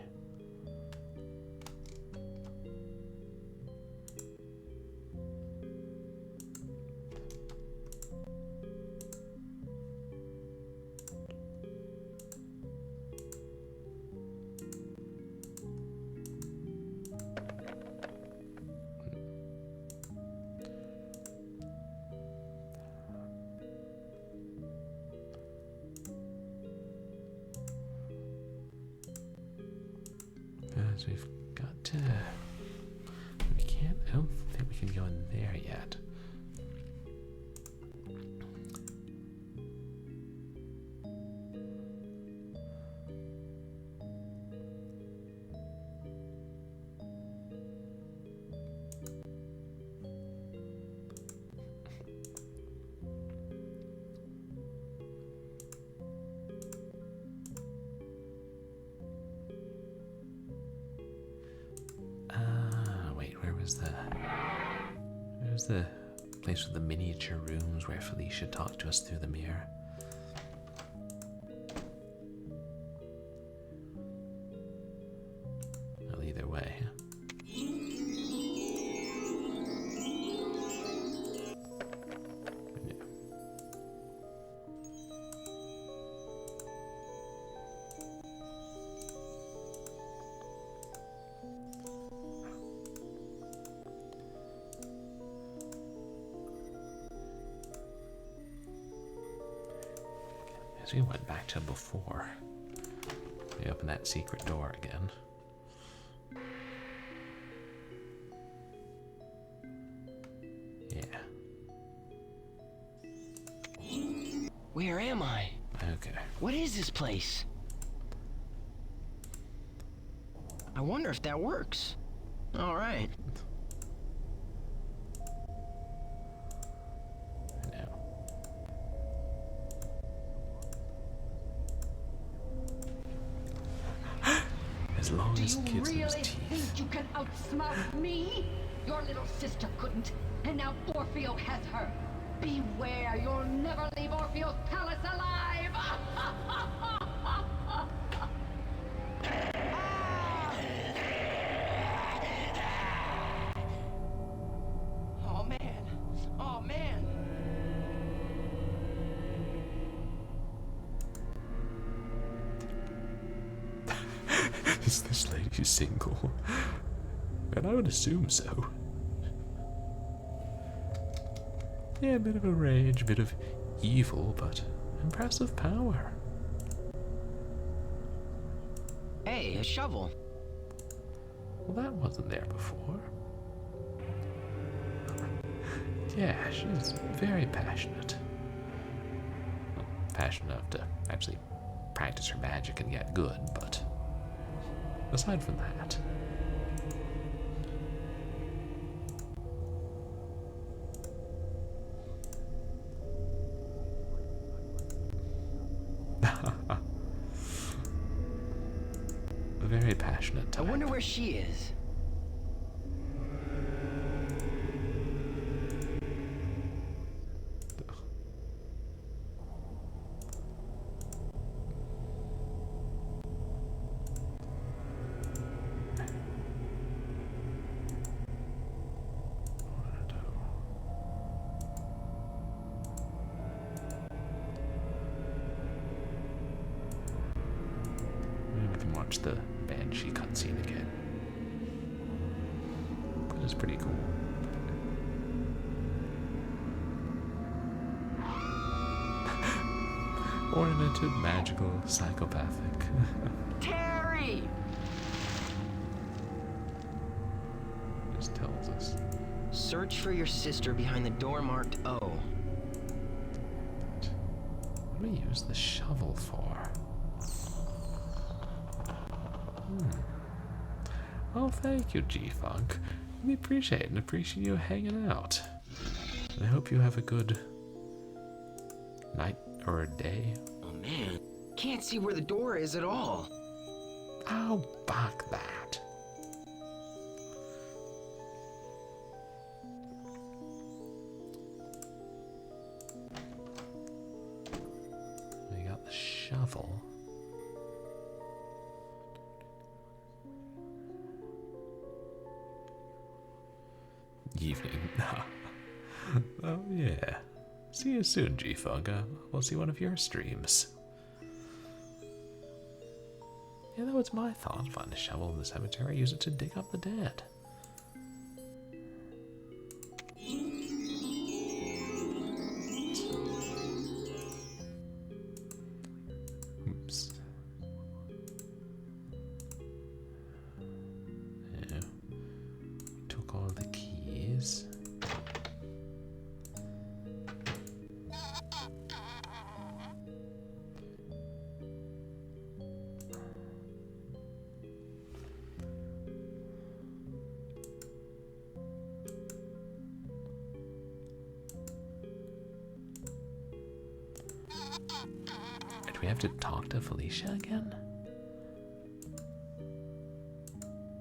Because we've got to... We can't... I don't think we can go in there yet. Where's the place with the miniature rooms where Felicia talked to us through the mirror? Well, either way. As we went back to before, we opened that secret door again. Yeah. Where am I? Okay. What is this place? I wonder if that works. All right. As long as Do you kids really lose teeth. think you can outsmart me? Your little sister couldn't, and now Orpheo has her. Beware, you'll never leave Orpheo's palace alive! Oh man! Oh man! Is this lady single? And I would assume so. Yeah, a bit of a rage, a bit of evil, but impressive power. Hey, a shovel. Well, that wasn't there before. Yeah, she's very passionate. Well, passionate enough to actually practice her magic and get good, but aside from that... A very passionate type. I wonder where she is. watch the Banshee cutscene again. But it's pretty cool. Ornamented, magical, psychopathic. Terry! Just tells us. Search for your sister behind the door marked O. What do we use the shovel for? Oh, thank you, G-Funk. We appreciate you hanging out. And I hope you have a good night or a day. Oh man, can't see where the door is at all. I'll back that. We got the shovel. Evening. Oh yeah. See you soon, G-Funk. We'll see one of your streams. Yeah, that was my thought. Find a shovel in the cemetery, use it to dig up the dead. Oops. Yeah. Took all the keys. Do we have to talk to Felicia again?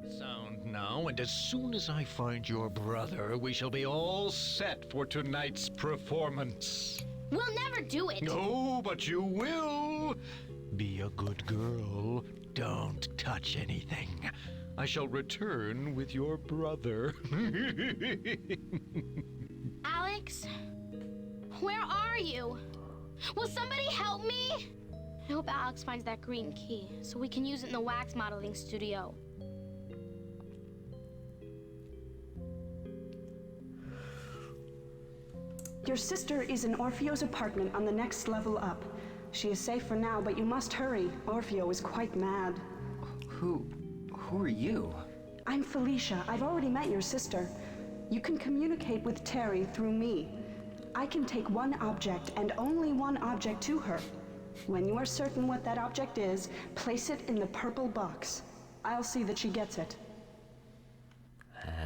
Sound now, and as soon as I find your brother, we shall be all set for tonight's performance. We'll never do it. No, but you will. Be a good girl. Don't touch anything. I shall return with your brother. Alex, where are you? Will somebody help me? I hope Alex finds that green key so we can use it in the wax modeling studio. Your sister is in Orpheo's apartment on the next level up. She is safe for now, but you must hurry. Orpheo is quite mad. Who are you? I'm Felicia. I've already met your sister. You can communicate with Terry through me. I can take one object and only one object to her. When you are certain what that object is, place it in the purple box. I'll see that she gets it.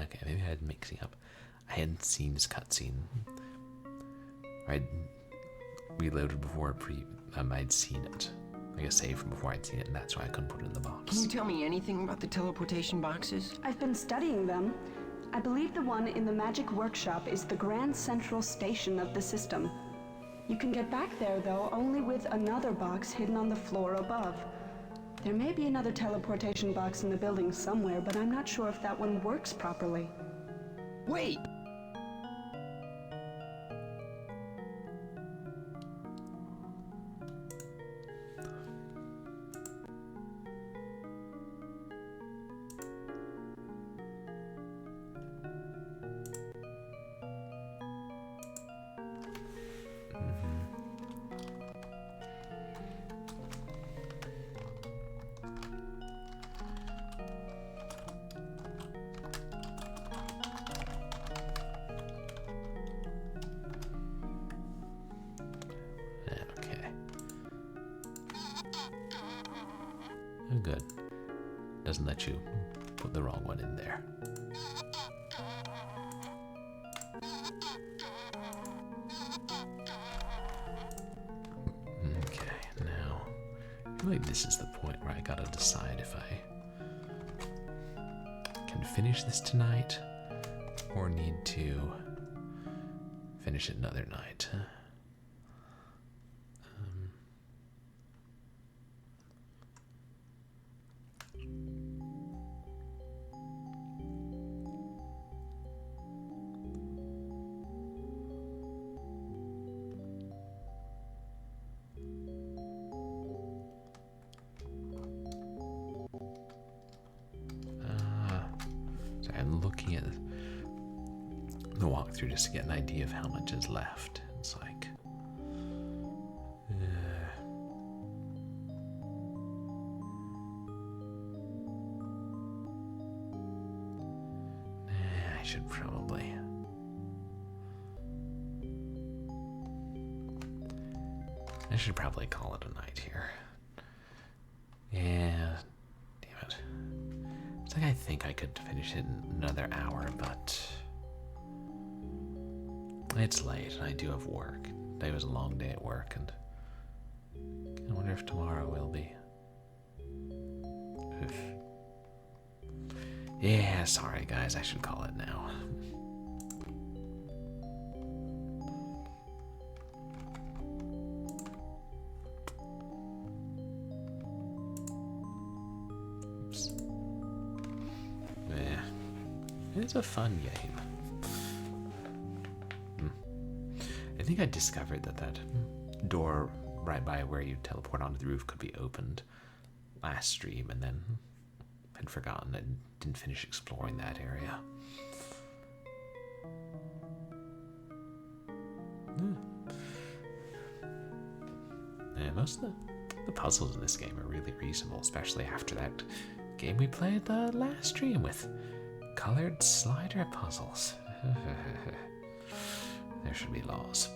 Okay, maybe I had mixing up. I hadn't seen this cutscene. I'd reloaded before I'd seen it. Like I saved from before I'd seen it, and that's why I couldn't put it in the box. Can you tell me anything about the teleportation boxes? I've been studying them. I believe the one in the magic workshop is the grand central station of the system. You can get back there, though, only with another box hidden on the floor above. There may be another teleportation box in the building somewhere, but I'm not sure if that one works properly. Wait! Oh, good. Doesn't let you put the wrong one in there. Okay, now, I feel like this is the point where I gotta decide if I can finish this tonight or need to finish it another night. looking at the walkthrough just to get an idea of how much is left. It's like, I should probably. I should probably call it a night here. Yeah, damn it. It's like I think I could finish it in another hour, but it's late and I do have work. Today was a long day at work, and I wonder if tomorrow will be. Oof. Yeah, sorry guys, I should call it now. Oops. Yeah, it's a fun game. I think I discovered that door right by where you teleport onto the roof could be opened last stream, and then I'd forgotten and didn't finish exploring that area. Yeah, most of the puzzles in this game are really reasonable, especially after that game we played last stream with colored slider puzzles. There should be laws.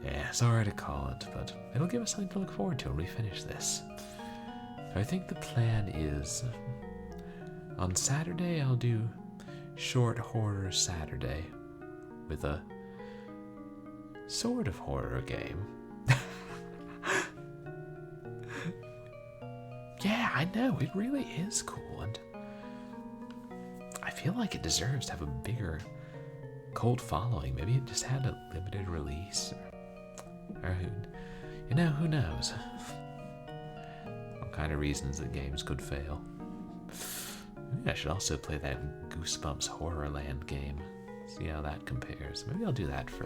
Yeah, sorry to call it, but it'll give us something to look forward to when we finish this. So I think the plan is, on Saturday I'll do Short Horror Saturday with a sort of horror game. Yeah, I know, it really is cool, and I feel like it deserves to have a bigger cult following. Maybe it just had a limited release, or who knows? What kind of reasons that games could fail. Maybe I should also play that Goosebumps Horrorland game. See how that compares. Maybe I'll do that for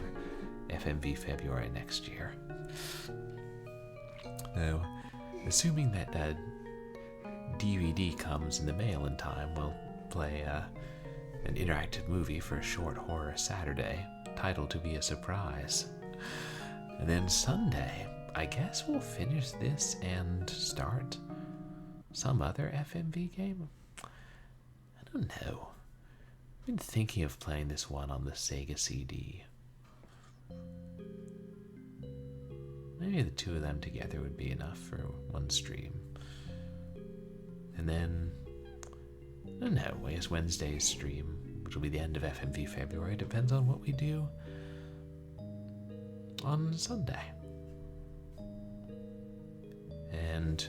FMV February next year. Though, assuming that DVD comes in the mail in time, we'll play an interactive movie for a Short Horror Saturday, titled to be a surprise. And then Sunday, I guess we'll finish this and start some other FMV game? I don't know. I've been thinking of playing this one on the Sega CD. Maybe the two of them together would be enough for one stream. And then, I don't know, I guess Wednesday's stream, which will be the end of FMV February, depends on what we do on Sunday. And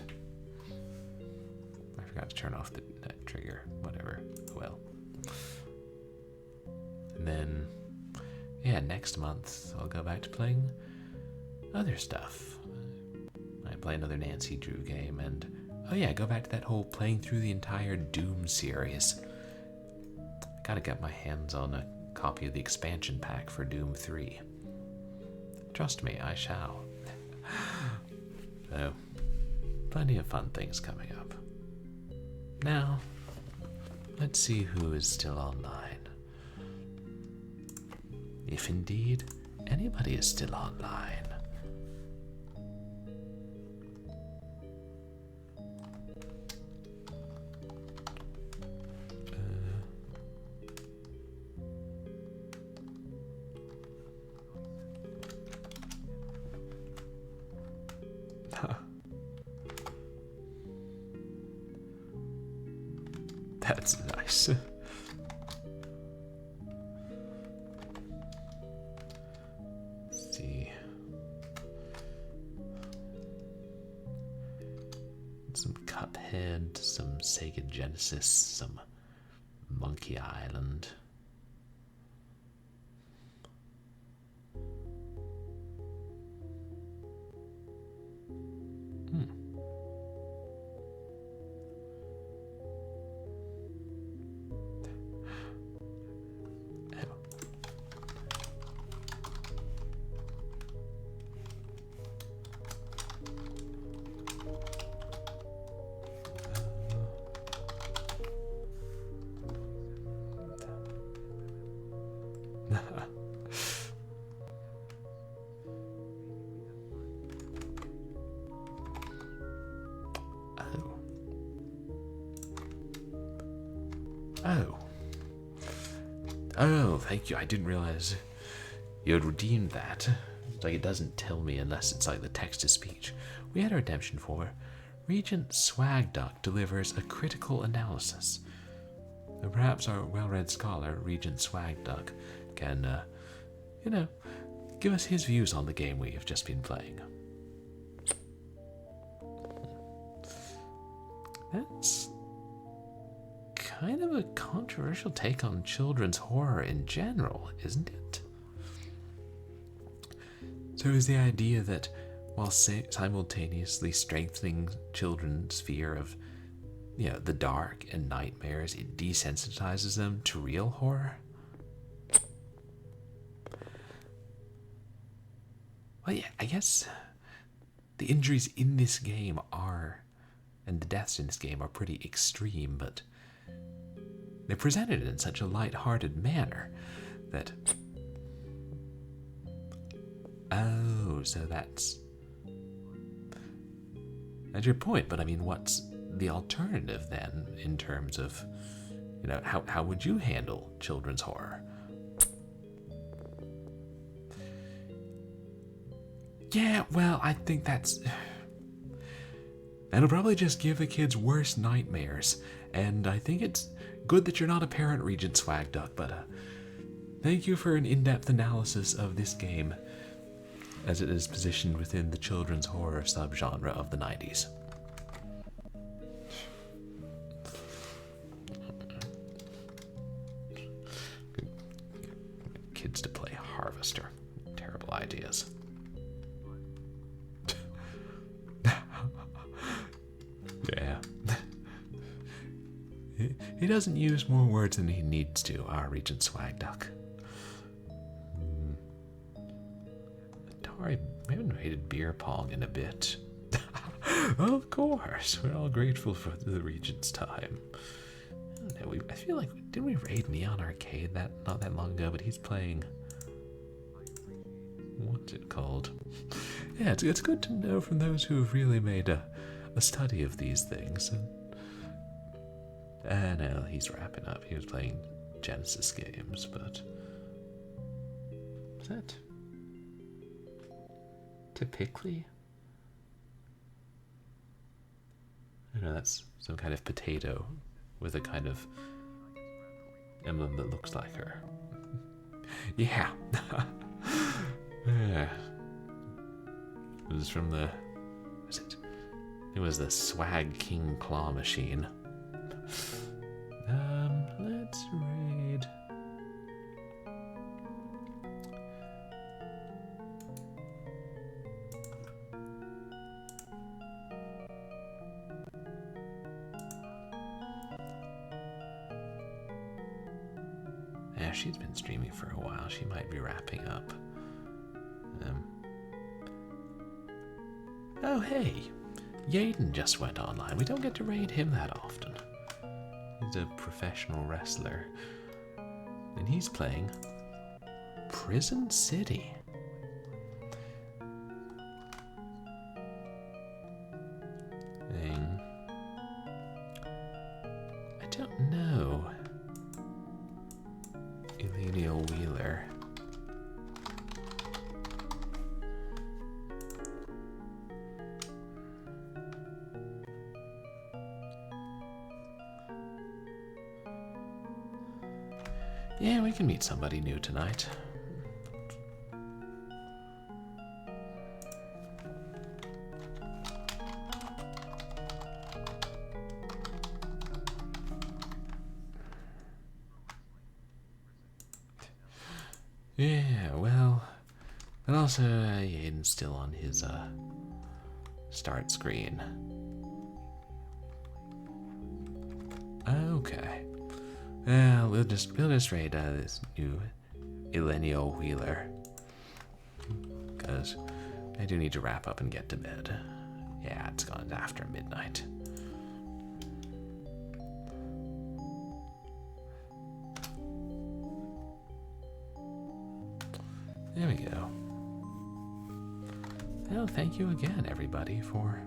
I forgot to turn off that trigger, whatever, well. And then, yeah, next month I'll go back to playing other stuff. I play another Nancy Drew game, and oh yeah, go back to that whole playing through the entire Doom series. I gotta get my hands on a copy of the expansion pack for Doom 3. Trust me, I shall. So, plenty of fun things coming up. Now, let's see who is still online. If indeed anybody is still online. That's nice. Let's see. Some Cuphead, some Sega Genesis, some Monkey Island. Oh. Oh. Oh, thank you. I didn't realize you had redeemed that. It's like it doesn't tell me unless it's like the text-to-speech. We had a redemption for Regent Swagduck delivers a critical analysis. Perhaps our well-read scholar, Regent Swagduck, can, give us his views on the game we have just been playing. That's kind of a controversial take on children's horror in general, isn't it? So is the idea that while simultaneously strengthening children's fear of, the dark and nightmares, it desensitizes them to real horror? Well, yeah, I guess the injuries in this game and the deaths in this game are pretty extreme, but they're presented in such a light-hearted manner that... Oh, so that's your point, but I mean, what's the alternative then in terms of, how would you handle children's horror? Yeah, well, I think that'll probably just give the kids worse nightmares, and I think it's good that you're not a parent, Regent Swagduck, but thank you for an in-depth analysis of this game as it is positioned within the children's horror subgenre of the 90s. Kids to play Harvester. Terrible ideas. Yeah. He doesn't use more words than he needs to, our Regent Swagduck. Atari, we haven't raided beer pong in a bit. Of course, we're all grateful for the Regent's time. I don't know, I feel like, didn't we raid Neon Arcade not that long ago, but he's playing... What's it called? Yeah, it's good to know from those who have really made a study of these things. No, he's wrapping up. He was playing Genesis games, but... Is that... Typically? I don't know, that's some kind of potato with a kind of emblem that looks like her. Yeah. Yeah. It was from the... It was the Swag King Claw machine. Let's raid. Yeah, she's been streaming for a while. She might be wrapping up. Oh, hey. Yaden just went online. We don't get to raid him that often. He's a professional wrestler. And he's playing Prison City. I don't know. Elenia Wheeler. Yeah, we can meet somebody new tonight. Yeah, well, and also Aiden's still on his start screen. Okay. Well, we'll just raid this new Elenia Wheeler, because I do need to wrap up and get to bed. Yeah, it's gone after midnight. There we go. Well, thank you again, everybody, for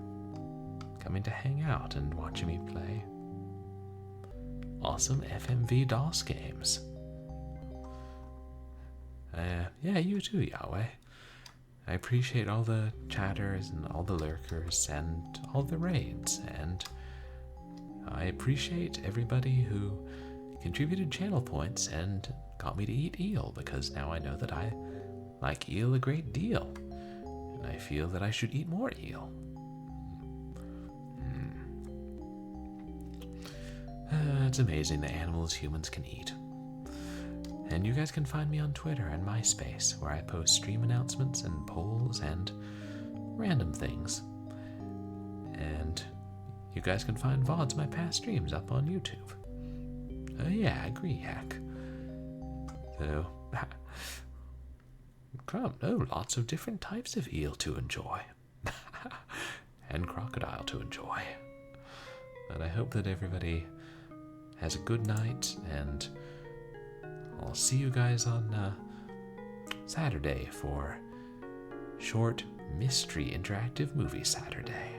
coming to hang out and watching me play awesome FMV DOS games. Yeah, you too, Yahweh. I appreciate all the chatters and all the lurkers and all the raids, and I appreciate everybody who contributed channel points and got me to eat eel, because now I know that I like eel a great deal, and I feel that I should eat more eel. It's amazing the animals humans can eat. And you guys can find me on Twitter and MySpace, where I post stream announcements and polls and random things. And you guys can find VODs, my past streams, up on YouTube. Oh yeah, I agree, heck. So, lots of different types of eel to enjoy. And crocodile to enjoy. But I hope that everybody has a good night, and I'll see you guys on Saturday for Short Mystery Interactive Movie Saturday.